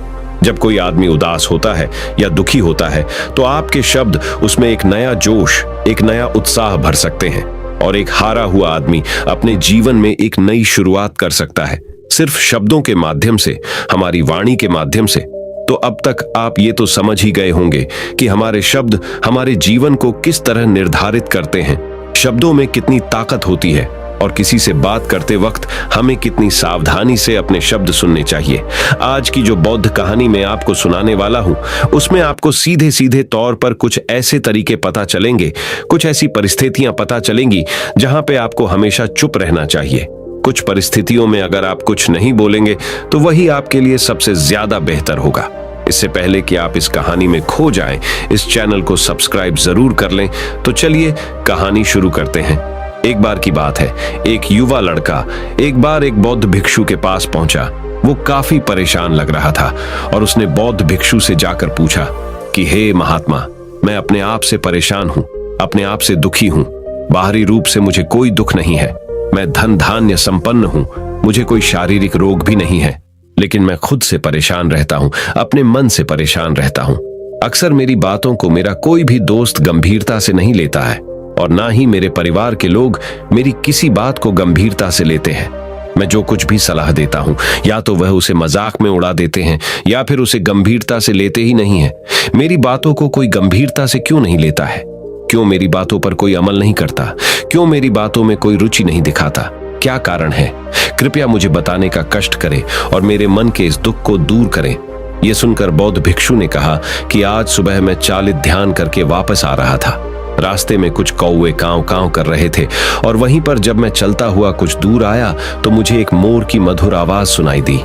Speaker 1: जब कोई आदमी उदास होता है या दुखी होता है तो आपके शब्द उसमें एक नया जोश, एक नया उत्साह भर सकते हैं और एक हारा हुआ आदमी अपने जीवन में एक नई शुरुआत कर सकता है, सिर्फ शब्दों के माध्यम से, हमारी वाणी के माध्यम से। तो अब तक आप ये तो समझ ही गए होंगे कि हमारे शब्द हमारे जीवन को किस तरह निर्धारित करते हैं। शब्दों में कितनी ताकत होती है और किसी से बात करते वक्त हमें कितनी सावधानी से अपने शब्द सुनने चाहिए। आज की जो बौद्ध कहानी मैं आपको सुनाने वाला हूं, उसमें आपको सीधे सीधे तौर पर कुछ ऐसे तरीके पता चलेंगे, कुछ ऐसी परिस्थितियां पता चलेंगी जहां पे आपको हमेशा चुप रहना चाहिए। कुछ परिस्थितियों में अगर आप कुछ नहीं बोलेंगे तो वही आपके लिए सबसे ज्यादा बेहतर होगा। इससे पहले कि आप इस कहानी में खो जाएं, इस चैनल को सब्सक्राइब जरूर कर लें। तो चलिए कहानी शुरू करते हैं। एक बार की बात है, एक युवा लड़का एक बार एक बौद्ध भिक्षु के पास पहुंचा। वो काफी परेशान लग रहा था और उसने बौद्ध भिक्षु से जाकर पूछा कि हे महात्मा, मैं अपने आप से परेशान हूं, अपने आप से दुखी हूं। बाहरी रूप से मुझे कोई दुख नहीं है, मैं धन धान्य संपन्न हूं, मुझे कोई शारीरिक रोग भी नहीं है, लेकिन मैं खुद से परेशान रहता हूं, अपने मन से परेशान रहता हूं। अक्सर मेरी बातों को मेरा कोई भी दोस्त गंभीरता से नहीं लेता है और ना ही मेरे परिवार के लोग मेरी किसी बात को गंभीरता से लेते हैं। मैं जो कुछ भी सलाह देता हूं, या तो वह उसे मजाक में उड़ा देते हैं या फिर उसे गंभीरता से लेते ही नहीं है। मेरी बातों को कोई गंभीरता से क्यों नहीं लेता है? क्यों मेरी बातों पर कोई अमल नहीं करता? क्यों मेरी बातों में कोई रुचि नहीं दिखाता? क्या कारण है? कृपया मुझे बताने का कष्ट करें और मेरे मन के इस दुख को दूर करें। यह सुनकर बौद्ध भिक्षु ने कहा कि आज सुबह मैं चालित ध्यान करके वापस आ रहा था। रास्ते में कुछ कौवे कांव कांव कर रहे थे और वहीं पर जब मैं चलता हुआ कुछ दूर आया तो मुझे एक मोर की मधुर आवाज सुनाई दी।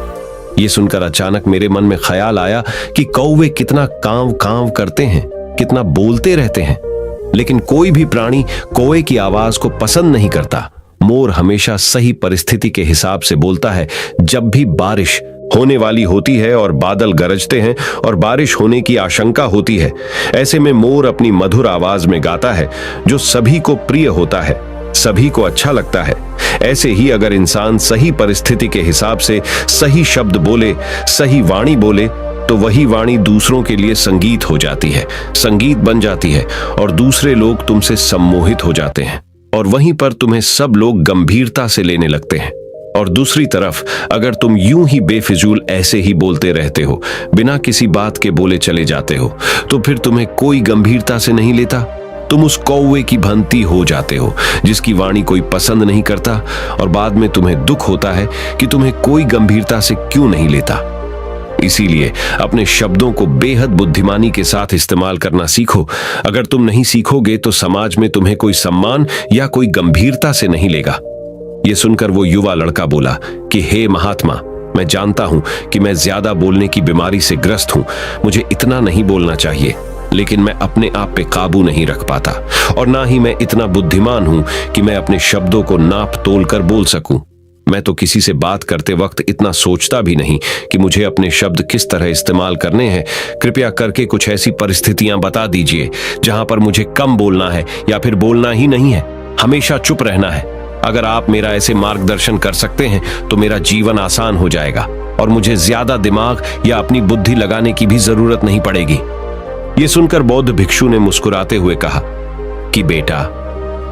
Speaker 1: ये सुनकर अचानक मेरे मन में ख्याल आया कि कौवे कितना कांव कांव करते हैं, कितना बोलते रहते हैं, लेकिन कोई भी प्राणी कौवे की आवाज को पसंद नहीं करता। मोर हमेशा सही परिस्थिति के हिसाब से बोलता है। जब भी बारिश होने वाली होती है और बादल गरजते हैं और बारिश होने की आशंका होती है, ऐसे में मोर अपनी मधुर आवाज में गाता है जो सभी को प्रिय होता है, सभी को अच्छा लगता है। ऐसे ही अगर इंसान सही परिस्थिति के हिसाब से सही शब्द बोले, सही वाणी बोले, तो वही वाणी दूसरों के लिए संगीत हो जाती है, संगीत बन जाती है और दूसरे लोग तुमसे सम्मोहित हो जाते हैं और वहीं पर तुम्हें सब लोग गंभीरता से लेने लगते हैं। और दूसरी तरफ अगर तुम यूं ही बेफिजूल ऐसे ही बोलते रहते हो, बिना किसी बात के बोले चले जाते हो, तो फिर तुम्हें कोई गंभीरता से नहीं लेता। तुम उस कौवे की भांति हो जाते हो जिसकी वाणी कोई पसंद नहीं करता और बाद में तुम्हें दुख होता है कि तुम्हें कोई गंभीरता से क्यों नहीं लेता। इसीलिए अपने शब्दों को बेहद बुद्धिमानी के साथ इस्तेमाल करना सीखो। अगर तुम नहीं सीखोगे तो समाज में तुम्हें कोई सम्मान या कोई गंभीरता से नहीं लेगा। यह सुनकर वो युवा लड़का बोला कि हे महात्मा, मैं जानता हूं कि मैं ज्यादा बोलने की बीमारी से ग्रस्त हूं, मुझे इतना नहीं बोलना चाहिए, लेकिन मैं अपने आप पे काबू नहीं रख पाता और ना ही मैं इतना बुद्धिमान हूं कि मैं अपने शब्दों को नाप तोल कर बोल सकूं। मैं तो किसी से बात करते वक्त इतना सोचता भी नहीं कि मुझे अपने शब्द किस तरह इस्तेमाल करने हैं। कृपया करके कुछ ऐसी परिस्थितियां बता दीजिए जहां पर मुझे कम बोलना है या फिर बोलना ही नहीं है, हमेशा चुप रहना है। अगर आप मेरा ऐसे मार्गदर्शन कर सकते हैं तो मेरा जीवन आसान हो जाएगा और मुझे ज्यादा दिमाग या अपनी बुद्धि लगाने की भी जरूरत नहीं पड़ेगी। ये सुनकर बौद्ध भिक्षु ने मुस्कुराते हुए कहा कि बेटा,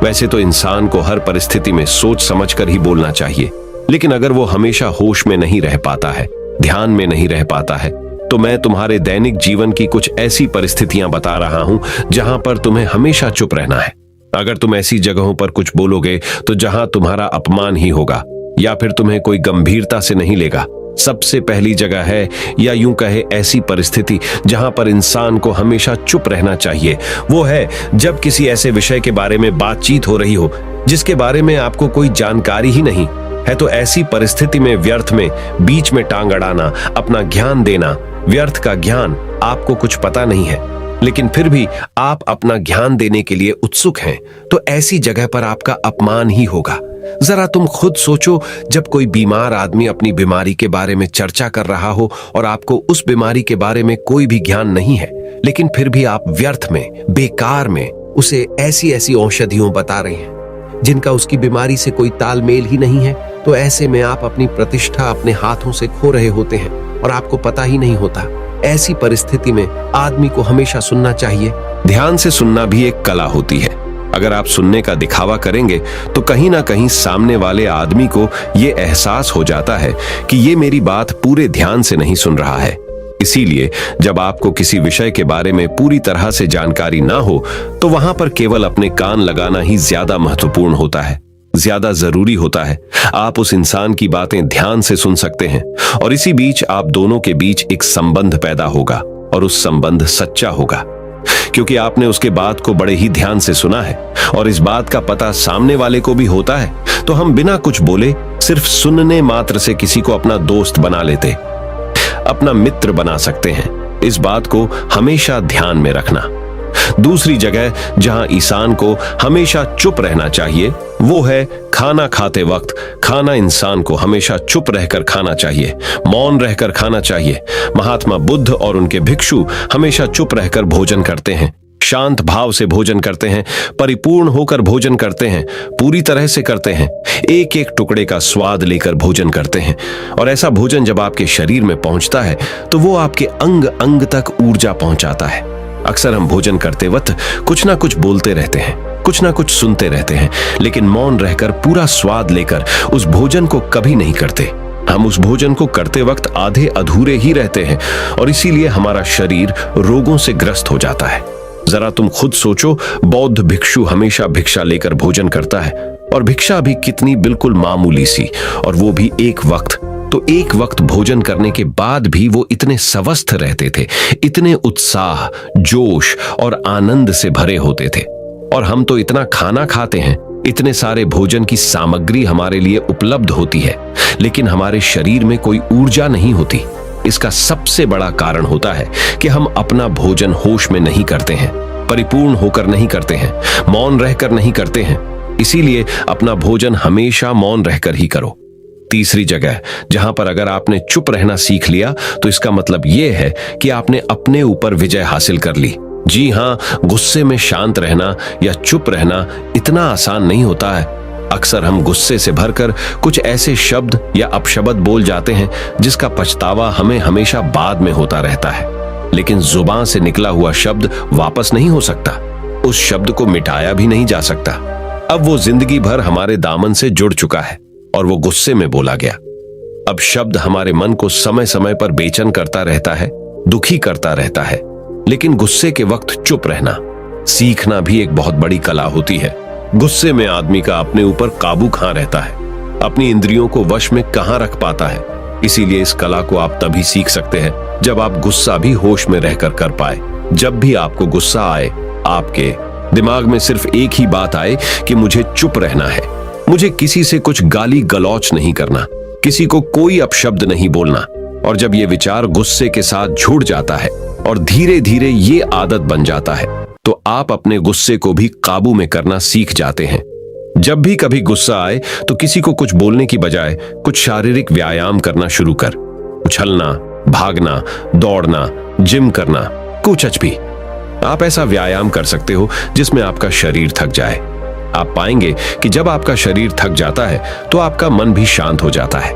Speaker 1: वैसे तो इंसान को हर परिस्थिति में सोच समझकर ही बोलना चाहिए, लेकिन अगर वो हमेशा होश में नहीं रह पाता है, ध्यान में नहीं रह पाता है, तो मैं तुम्हारे दैनिक जीवन की कुछ ऐसी परिस्थितियां बता रहा हूं जहां पर तुम्हें हमेशा चुप रहना है। अगर तुम ऐसी जगहों पर कुछ बोलोगे तो जहां तुम्हारा अपमान ही होगा या फिर तुम्हें कोई गंभीरता से नहीं लेगा। सबसे पहली जगह है, या यूं कहे ऐसी परिस्थिति जहां पर इंसान को हमेशा चुप रहना चाहिए, वो है जब किसी ऐसे विषय के बारे में बातचीत हो रही हो जिसके बारे में आपको कोई जानकारी ही नहीं है। तो ऐसी परिस्थिति में व्यर्थ में बीच में टांग अड़ाना, अपना ज्ञान देना, व्यर्थ का ज्ञान, आपको कुछ पता नहीं है लेकिन फिर भी आप अपना ज्ञान देने के लिए उत्सुक हैं, तो ऐसी जगह पर आपका अपमान ही होगा। जरा तुम खुद सोचो, जब कोई बीमार आदमी अपनी बीमारी के बारे में चर्चा कर रहा हो और आपको उस बीमारी के बारे में कोई भी ज्ञान नहीं है, लेकिन फिर भी आप व्यर्थ में, बेकार में उसे ऐसी ऐसी औषधियों बता रहे हैं जिनका उसकी बीमारी से कोई तालमेल ही नहीं है, तो ऐसे में आप अपनी प्रतिष्ठा अपने हाथों से खो रहे होते हैं और आपको पता ही नहीं होता। ऐसी परिस्थिति में आदमी को हमेशा सुनना चाहिए। ध्यान से सुनना भी एक कला होती है। अगर आप सुनने का दिखावा करेंगे तो कहीं ना कहीं सामने वाले आदमी को ये एहसास हो जाता है कि ये मेरी बात पूरे ध्यान से नहीं सुन रहा है। इसीलिए जब आपको किसी विषय के बारे में पूरी तरह से जानकारी ना हो तो वहां पर केवल अपने कान लगाना ही ज्यादा महत्वपूर्ण होता है, ज्यादा जरूरी होता है। आप उस इंसान की बातें ध्यान से सुन सकते हैं और इसी बीच आप दोनों के बीच एक संबंध पैदा होगा और उस संबंध सच्चा होगा, क्योंकि आपने उसके बात को बड़े ही ध्यान से सुना है और इस बात का पता सामने वाले को भी होता है। तो हम बिना कुछ बोले, सिर्फ सुनने मात्र से किसी को अपना दोस्त बना लेते, अपना मित्र बना सकते हैं। इस बात को हमेशा ध्यान में रखना। दूसरी जगह जहां इंसान को हमेशा चुप रहना चाहिए वो है खाना खाते वक्त। खाना इंसान को हमेशा चुप रहकर खाना चाहिए, मौन रहकर खाना चाहिए। महात्मा बुद्ध और उनके भिक्षु हमेशा चुप रहकर भोजन करते हैं, शांत भाव से भोजन करते हैं, परिपूर्ण होकर भोजन करते हैं, पूरी तरह से करते हैं, एक एक टुकड़े का स्वाद लेकर भोजन करते हैं। और ऐसा भोजन जब आपके शरीर में पहुंचता है तो वो आपके अंग अंग तक ऊर्जा पहुंचाता है। अक्सर हम भोजन करते वक्त कुछ ना कुछ बोलते रहते हैं, कुछ ना कुछ सुनते रहते हैं, लेकिन मौन रहकर पूरा स्वाद लेकर उस भोजन को कभी नहीं करते। हम उस भोजन को करते वक्त आधे अधूरे ही रहते हैं और इसीलिए हमारा शरीर रोगों से ग्रस्त हो जाता है। जरा तुम खुद सोचो, बौद्ध भिक्षु हमेशा भिक्षा लेकर भोजन करता है और भिक्षा भी कितनी बिल्कुल मामूली सी, और वो भी एक वक्त। तो एक वक्त भोजन करने के बाद भी वो इतने स्वस्थ रहते थे, इतने उत्साह, जोश और आनंद से भरे होते थे। और हम तो इतना खाना खाते हैं, इतने सारे भोजन की सामग्री हमारे लिए उपलब्ध होती है, लेकिन हमारे शरीर में कोई ऊर्जा नहीं होती। इसका सबसे बड़ा कारण होता है कि हम अपना भोजन होश में नहीं करते हैं, परिपूर्ण होकर नहीं करते हैं, मौन रहकर नहीं करते हैं। इसीलिए अपना भोजन हमेशा मौन रहकर ही करो। तीसरी जगह जहां पर अगर आपने चुप रहना सीख लिया तो इसका मतलब यह है कि आपने अपने ऊपर विजय हासिल कर ली। जी हां, गुस्से में शांत रहना या चुप रहना इतना आसान नहीं होता है। अक्सर हम गुस्से से भरकर कुछ ऐसे शब्द या अपशब्द बोल जाते हैं जिसका पछतावा हमें हमेशा बाद में होता रहता है। लेकिन जुबान से निकला हुआ शब्द वापस नहीं हो सकता, उस शब्द को मिटाया भी नहीं जा सकता। अब वो जिंदगी भर हमारे दामन से जुड़ चुका है और वो गुस्से में बोला गया। अब शब्द हमारे मन को समय समय पर बेचैन करता रहता है, दुखी करता रहता है, लेकिन गुस्से के वक्त चुप रहना सीखना भी एक बहुत बड़ी कला होती है। गुस्से में आदमी का अपने ऊपर काबू कहां रहता है, अपनी इंद्रियों को वश में कहां रख पाता है। इसीलिए इस कला को आप तभी सीख सकते हैं जब आप गुस्सा भी होश में रहकर कर पाए। जब भी आपको गुस्सा आए, आपके दिमाग में सिर्फ एक ही बात आए कि मुझे चुप रहना है, मुझे किसी से कुछ गाली गलौच नहीं करना, किसी को कोई अपशब्द नहीं बोलना। और जब ये विचार गुस्से के साथ जुड़ जाता है और धीरे धीरे ये आदत बन जाता है, तो आप अपने गुस्से को भी काबू में करना सीख जाते हैं। जब भी कभी गुस्सा आए तो किसी को कुछ बोलने की बजाय कुछ शारीरिक व्यायाम करना शुरू कर। उछलना, भागना, दौड़ना, जिम करना, कुछ भी। आप ऐसा व्यायाम कर सकते हो जिसमें आपका शरीर थक जाए। आप पाएंगे कि जब आपका शरीर थक जाता है तो आपका मन भी शांत हो जाता है।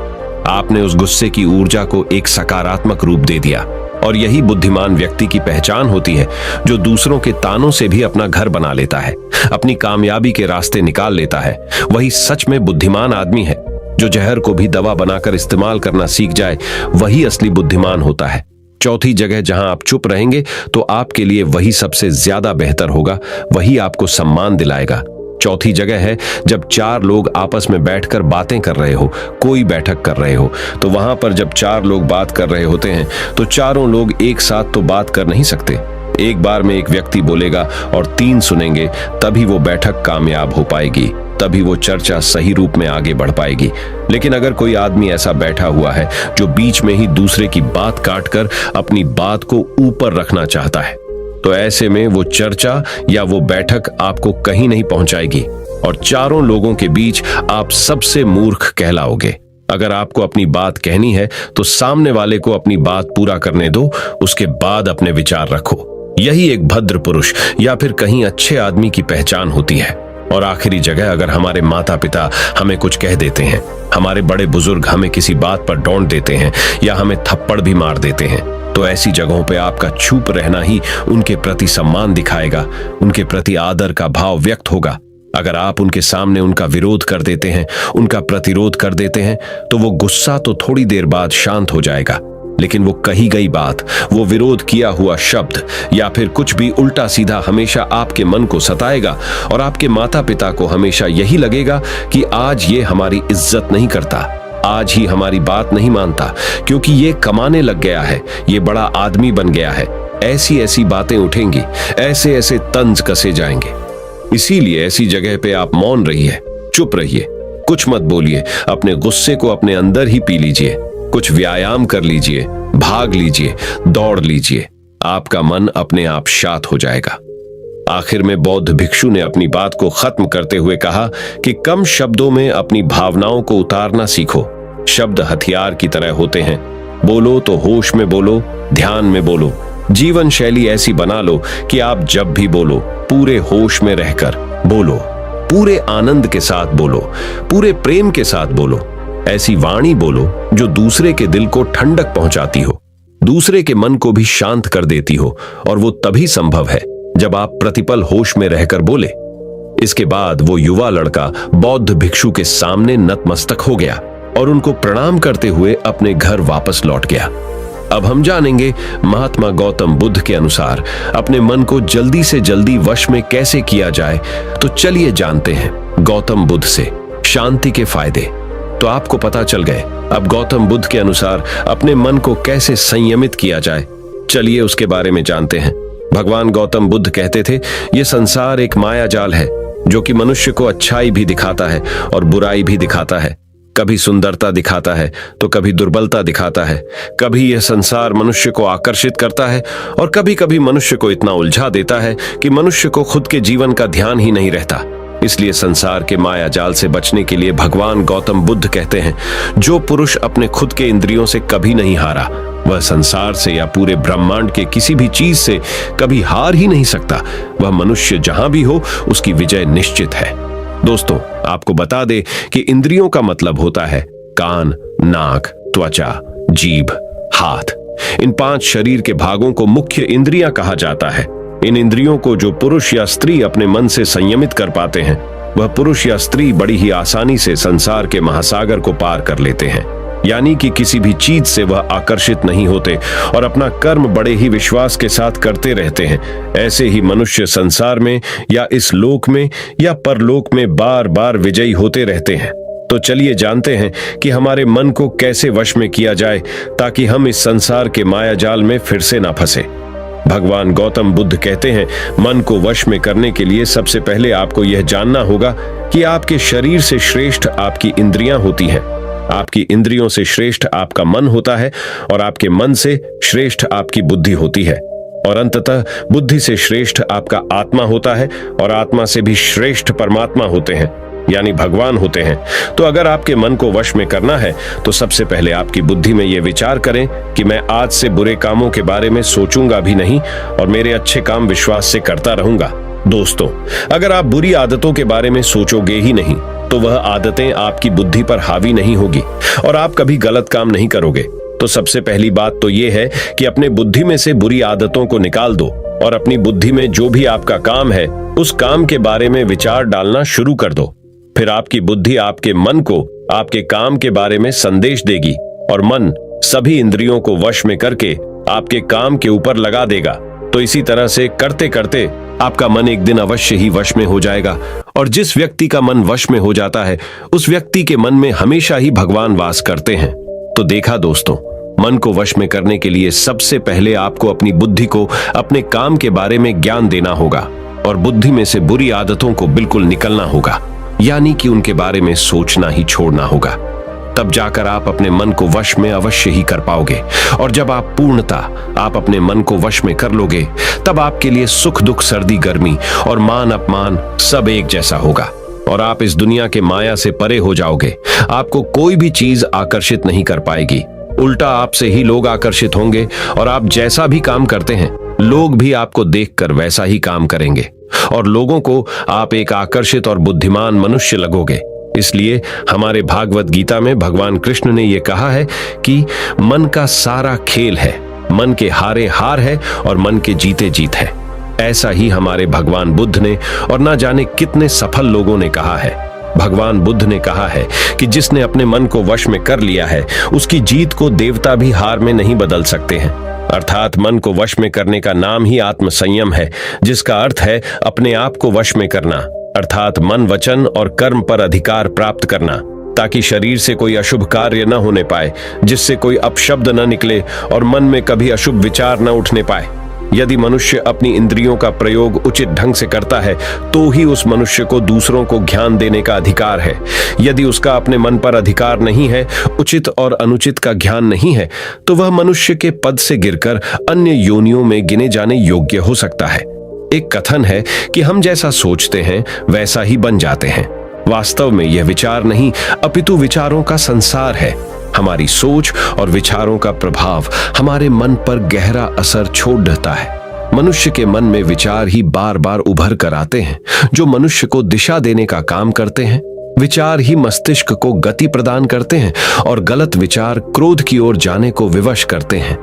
Speaker 1: आपने उस गुस्से की ऊर्जा को एक सकारात्मक रूप दे दिया। और यही बुद्धिमान व्यक्ति की पहचान होती है, जो दूसरों के तानों से भी अपना घर बना लेता है, अपनी कामयाबी के रास्ते निकाल लेता है। वही सच में बुद्धिमान आदमी है। जो जहर को भी दवा बनाकर इस्तेमाल करना सीख जाए, वही असली बुद्धिमान होता है। चौथी जगह जहां आप चुप रहेंगे तो आपके लिए वही सबसे ज्यादा बेहतर होगा, वही आपको सम्मान दिलाएगा। चौथी जगह है जब चार लोग आपस में बैठकर बातें कर रहे हो, कोई बैठक कर रहे हो, तो वहां पर जब चार लोग बात कर रहे होते हैं तो चारों लोग एक साथ तो बात कर नहीं सकते। एक बार में एक व्यक्ति बोलेगा और तीन सुनेंगे, तभी वो बैठक कामयाब हो पाएगी, तभी वो चर्चा सही रूप में आगे बढ़ पाएगी। लेकिन अगर कोई आदमी ऐसा बैठा हुआ है जो बीच में ही दूसरे की बात काटकर अपनी बात को ऊपर रखना चाहता है, तो ऐसे में वो चर्चा या वो बैठक आपको कहीं नहीं पहुंचाएगी और चारों लोगों के बीच आप सबसे मूर्ख कहलाओगे। अगर आपको अपनी बात कहनी है तो सामने वाले को अपनी बात पूरा करने दो, उसके बाद अपने विचार रखो। यही एक भद्र पुरुष या फिर कहीं अच्छे आदमी की पहचान होती है। और आखिरी जगह, अगर हमारे माता पिता हमें कुछ कह देते हैं, हमारे बड़े बुजुर्ग हमें किसी बात पर डांट देते हैं या हमें थप्पड़ भी मार देते हैं, तो ऐसी जगहों पे आपका चुप रहना ही उनके प्रति सम्मान दिखाएगा, उनके प्रति आदर का भाव व्यक्त होगा। अगर आप उनके सामने उनका विरोध कर देते हैं, उनका प्रतिरोध कर देते हैं, तो वो गुस्सा तो थोड़ी देर बाद शांत हो जाएगा, लेकिन वो कही गई बात, वो विरोध किया हुआ शब्द या फिर कुछ भी उल्टा सीधा हमेशा आपके मन को सताएगा और आपके माता पिता को हमेशा यही लगेगा कि आज ये हमारी इज्जत नहीं करता, आज ही हमारी बात नहीं मानता, क्योंकि ये कमाने लग गया है, ये बड़ा आदमी बन गया है। ऐसी ऐसी बातें उठेंगी, ऐसे ऐसे तंज कसे जाएंगे। इसीलिए ऐसी जगह पे आप मौन रहिए, चुप रहिए, कुछ मत बोलिए, अपने गुस्से को अपने अंदर ही पी लीजिए, कुछ व्यायाम कर लीजिए, भाग लीजिए, दौड़ लीजिए, आपका मन अपने आप शांत हो जाएगा। आखिर में बौद्ध भिक्षु ने अपनी बात को खत्म करते हुए कहा कि कम शब्दों में अपनी भावनाओं को उतारना सीखो। शब्द हथियार की तरह होते हैं। बोलो तो होश में बोलो, ध्यान में बोलो। जीवन शैली ऐसी बना लो कि आप जब भी बोलो पूरे होश में रहकर बोलो, पूरे आनंद के साथ बोलो, पूरे प्रेम के साथ बोलो। ऐसी वाणी बोलो जो दूसरे के दिल को ठंडक पहुंचाती हो, दूसरे के मन को भी शांत कर देती हो, और वो तभी संभव है जब आप प्रतिपल होश में रहकर बोले। इसके बाद वो युवा लड़का बौद्ध भिक्षु के सामने नतमस्तक हो गया और उनको प्रणाम करते हुए अपने घर वापस लौट गया। अब हम जानेंगे महात्मा गौतम बुद्ध के अनुसार अपने मन को जल्दी से जल्दी वश में कैसे किया जाए। तो चलिए जानते हैं गौतम बुद्ध से शांति के फायदे। तो आपको पता चल गए अब गौतम बुद्ध के अनुसार अपने मन को कैसे संयमित किया जाए। चलिए उसके बारे में जानते हैं। भगवान गौतम बुद्ध कहते थे, ये संसार एक माया जाल है जो कि मनुष्य को अच्छाई भी दिखाता है और बुराई भी दिखाता है। कभी सुंदरता दिखाता है तो कभी दुर्बलता दिखाता है। कभी यह संसार मनुष्य को आकर्षित करता है और कभी कभी मनुष्य को इतना उलझा देता है कि मनुष्य को खुद के जीवन का ध्यान ही नहीं रहता। इसलिए संसार के माया जाल से बचने के लिए भगवान गौतम बुद्ध कहते हैं, जो पुरुष अपने खुद के इंद्रियों से कभी नहीं हारा, वह संसार से या पूरे ब्रह्मांड के किसी भी चीज से कभी हार ही नहीं सकता। वह मनुष्य जहां भी हो उसकी विजय निश्चित है। दोस्तों, आपको बता दे कि इंद्रियों का मतलब होता है कान, नाक, त्वचा, जीभ, हाथ। इन 5 शरीर के भागों को मुख्य इंद्रियां कहा जाता है। इन इंद्रियों को जो पुरुष या स्त्री अपने मन से संयमित कर पाते हैं, वह पुरुष या स्त्री बड़ी ही आसानी से संसार के महासागर को पार कर लेते हैं। यानी कि किसी भी चीज से वह आकर्षित नहीं होते और अपना कर्म बड़े ही विश्वास के साथ करते रहते हैं। ऐसे ही मनुष्य संसार में या इस लोक में या परलोक में बार बार विजयी होते रहते हैं। तो चलिए जानते हैं कि हमारे मन को कैसे वश में किया जाए ताकि हम इस संसार के माया जाल में फिर से ना फंसे। भगवान गौतम बुद्ध कहते हैं, मन को वश में करने के लिए सबसे पहले आपको यह जानना होगा कि आपके शरीर से श्रेष्ठ आपकी इंद्रियां होती हैं। आपकी इंद्रियों से श्रेष्ठ आपका मन होता है और आपके मन से श्रेष्ठ आपकी बुद्धि होती है और अंततः बुद्धि से श्रेष्ठ आपका आत्मा होता है और आत्मा से भी श्रेष्ठ परमात्मा होते हैं। यानी भगवान होते हैं। तो अगर आपके मन को वश में करना है तो सबसे पहले आपकी बुद्धि में यह विचार करें कि मैं आज से बुरे कामों के बारे में सोचूंगा भी नहीं और मेरे अच्छे काम विश्वास से करता रहूंगा। दोस्तों, अगर आप बुरी आदतों के बारे में सोचोगे ही नहीं तो वह आदतें आपकी बुद्धि पर हावी नहीं होगी और आप कभी गलत काम नहीं करोगे। तो सबसे पहली बात तो यह है कि अपने बुद्धि में से बुरी आदतों को निकाल दो और अपनी बुद्धि में जो भी आपका काम है उस काम के बारे में विचार डालना शुरू कर दो। फिर आपकी बुद्धि आपके मन को आपके काम के बारे में संदेश देगी और मन सभी इंद्रियों को वश में करके आपके काम के ऊपर लगा देगा। तो इसी तरह से करते करते आपका मन एक दिन अवश्य ही वश में हो जाएगा और जिस व्यक्ति का मन वश में हो जाता है उस व्यक्ति के मन में हमेशा ही भगवान वास करते हैं। तो देखा दोस्तों, मन को वश में करने के लिए सबसे पहले आपको अपनी बुद्धि को अपने काम के बारे में ज्ञान देना होगा और बुद्धि में से बुरी आदतों को बिल्कुल निकलना होगा, यानी कि उनके बारे में सोचना ही छोड़ना होगा। तब जाकर आप अपने मन को वश में अवश्य ही कर पाओगे और जब आप पूर्णतः आप अपने मन को वश में कर लोगे तब आपके लिए सुख दुख सर्दी गर्मी और मान अपमान सब एक जैसा होगा और आप इस दुनिया के माया से परे हो जाओगे। आपको कोई भी चीज आकर्षित नहीं कर पाएगी, उल्टा आपसे ही लोग आकर्षित होंगे और आप जैसा भी काम करते हैं लोग भी आपको देखकर वैसा ही काम करेंगे और लोगों को आप एक आकर्षित और बुद्धिमान मनुष्य लगोगे। इसलिए हमारे भागवत गीता में भगवान कृष्ण ने यह कहा है कि मन का सारा खेल है, मन के हारे हार है और मन के जीते जीत है। ऐसा ही हमारे भगवान बुद्ध ने और ना जाने कितने सफल लोगों ने कहा है। भगवान बुद्ध ने कहा है कि जिसने अपने मन को वश में कर लिया है उसकी जीत को देवता भी हार में नहीं बदल सकते हैं। अर्थात मन को वश में करने का नाम ही आत्म संयम है, जिसका अर्थ है अपने आप को वश में करना, अर्थात मन वचन और कर्म पर अधिकार प्राप्त करना, ताकि शरीर से कोई अशुभ कार्य न होने पाए, जिससे कोई अपशब्द न निकले और मन में कभी अशुभ विचार न उठने पाए। यदि मनुष्य अपनी इंद्रियों का प्रयोग उचित ढंग से करता है तो ही उस मनुष्य को दूसरों को ज्ञान देने का अधिकार है। यदि उसका अपने मन पर अधिकार नहीं है, उचित और अनुचित का ज्ञान नहीं है, तो वह मनुष्य के पद से गिरकर अन्य योनियों में गिने जाने योग्य हो सकता है। एक कथन है कि हम जैसा सोचते हैं वैसा ही बन जाते हैं। वास्तव में यह विचार नहीं अपितु विचारों का संसार है। हमारी सोच और विचारों का प्रभाव हमारे मन पर गहरा असर छोड़ देता है। मनुष्य के मन में विचार ही बार बार उभर कर आते हैं जो मनुष्य को दिशा देने का काम करते हैं। विचार ही मस्तिष्क को गति प्रदान करते हैं और गलत विचार क्रोध की ओर जाने को विवश करते हैं।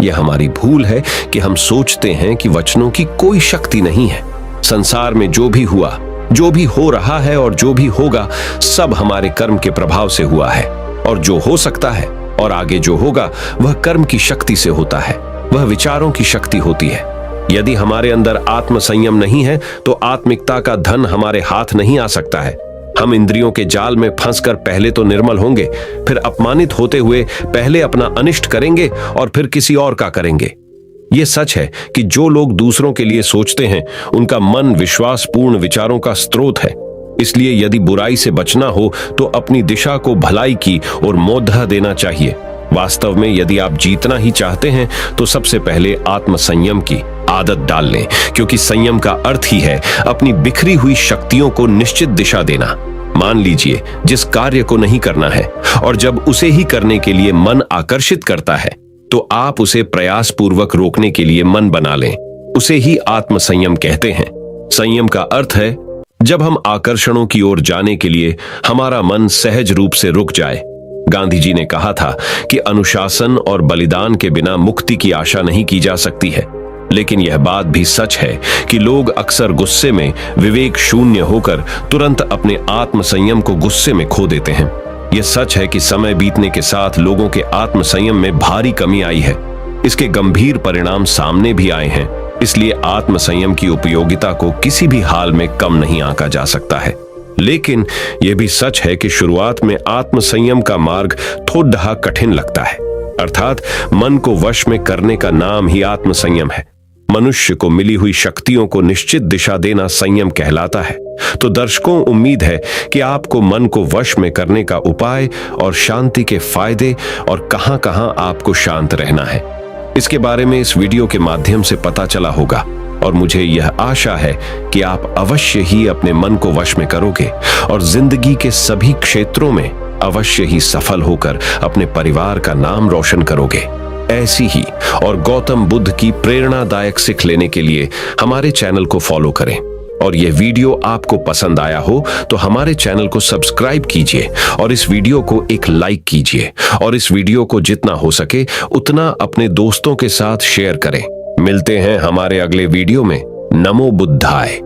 Speaker 1: यह हमारी भूल है कि हम सोचते हैं कि वचनों की कोई शक्ति नहीं है। संसार में जो भी हुआ, जो भी हो रहा है और जो भी होगा सब हमारे कर्म के प्रभाव से हुआ है और जो हो सकता है और आगे जो होगा वह कर्म की शक्ति से होता है, वह विचारों की शक्ति होती है। यदि हमारे अंदर आत्म संयम नहीं है तो आत्मिकता का धन हमारे हाथ नहीं आ सकता है। हम इंद्रियों के जाल में फंसकर पहले तो निर्मल होंगे, फिर अपमानित होते हुए पहले अपना अनिष्ट करेंगे और फिर किसी और का करेंगे। यह सच है कि जो लोग दूसरों के लिए सोचते हैं उनका मन विश्वासपूर्ण विचारों का स्रोत है। इसलिए यदि बुराई से बचना हो तो अपनी दिशा को भलाई की और मोद्धा देना चाहिए। वास्तव में यदि आप जीतना ही चाहते हैं तो सबसे पहले आत्म संयम की आदत डाल लें, क्योंकि संयम का अर्थ ही है अपनी बिखरी हुई शक्तियों को निश्चित दिशा देना। मान लीजिए जिस कार्य को नहीं करना है और जब उसे ही करने के लिए मन आकर्षित करता है तो आप उसे प्रयास पूर्वक रोकने के लिए मन बना लें। उसे ही आत्म संयम कहते हैं। संयम का अर्थ है जब हम आकर्षणों की ओर जाने के लिए हमारा मन सहज रूप से रुक जाए। गांधी जी ने कहा था कि अनुशासन और बलिदान के बिना मुक्ति की आशा नहीं की जा सकती है। लेकिन यह बात भी सच है कि लोग अक्सर गुस्से में विवेक शून्य होकर तुरंत अपने आत्म संयम को गुस्से में खो देते हैं। यह सच है कि समय बीतने के साथ लोगों के आत्म संयम में भारी कमी आई है। इसके गंभीर परिणाम सामने भी आए हैं। इसलिए आत्म संयम की उपयोगिता को किसी भी हाल में कम नहीं आंका जा सकता है। लेकिन यह भी सच है कि शुरुआत में आत्म संयम का मार्ग थोड़ा कठिन लगता है। अर्थात मन को वश में करने का नाम ही आत्म संयम है। मनुष्य को मिली हुई शक्तियों को निश्चित दिशा देना संयम कहलाता है। तो दर्शकों, उम्मीद है कि आपको मन को वश में करने का उपाय और शांति के फायदे और कहां-कहां आपको शांत रहना है इसके बारे में इस वीडियो के माध्यम से पता चला होगा। और मुझे यह आशा है कि आप अवश्य ही अपने मन को वश में करोगे और जिंदगी के सभी क्षेत्रों में अवश्य ही सफल होकर अपने परिवार का नाम रोशन करोगे। ऐसी ही और गौतम बुद्ध की प्रेरणादायक सीख लेने के लिए हमारे चैनल को फॉलो करें और यह वीडियो आपको पसंद आया हो तो हमारे चैनल को सब्सक्राइब कीजिए और इस वीडियो को एक लाइक कीजिए और इस वीडियो को जितना हो सके उतना अपने दोस्तों के साथ शेयर करें। मिलते हैं हमारे अगले वीडियो में। नमो बुद्धाय।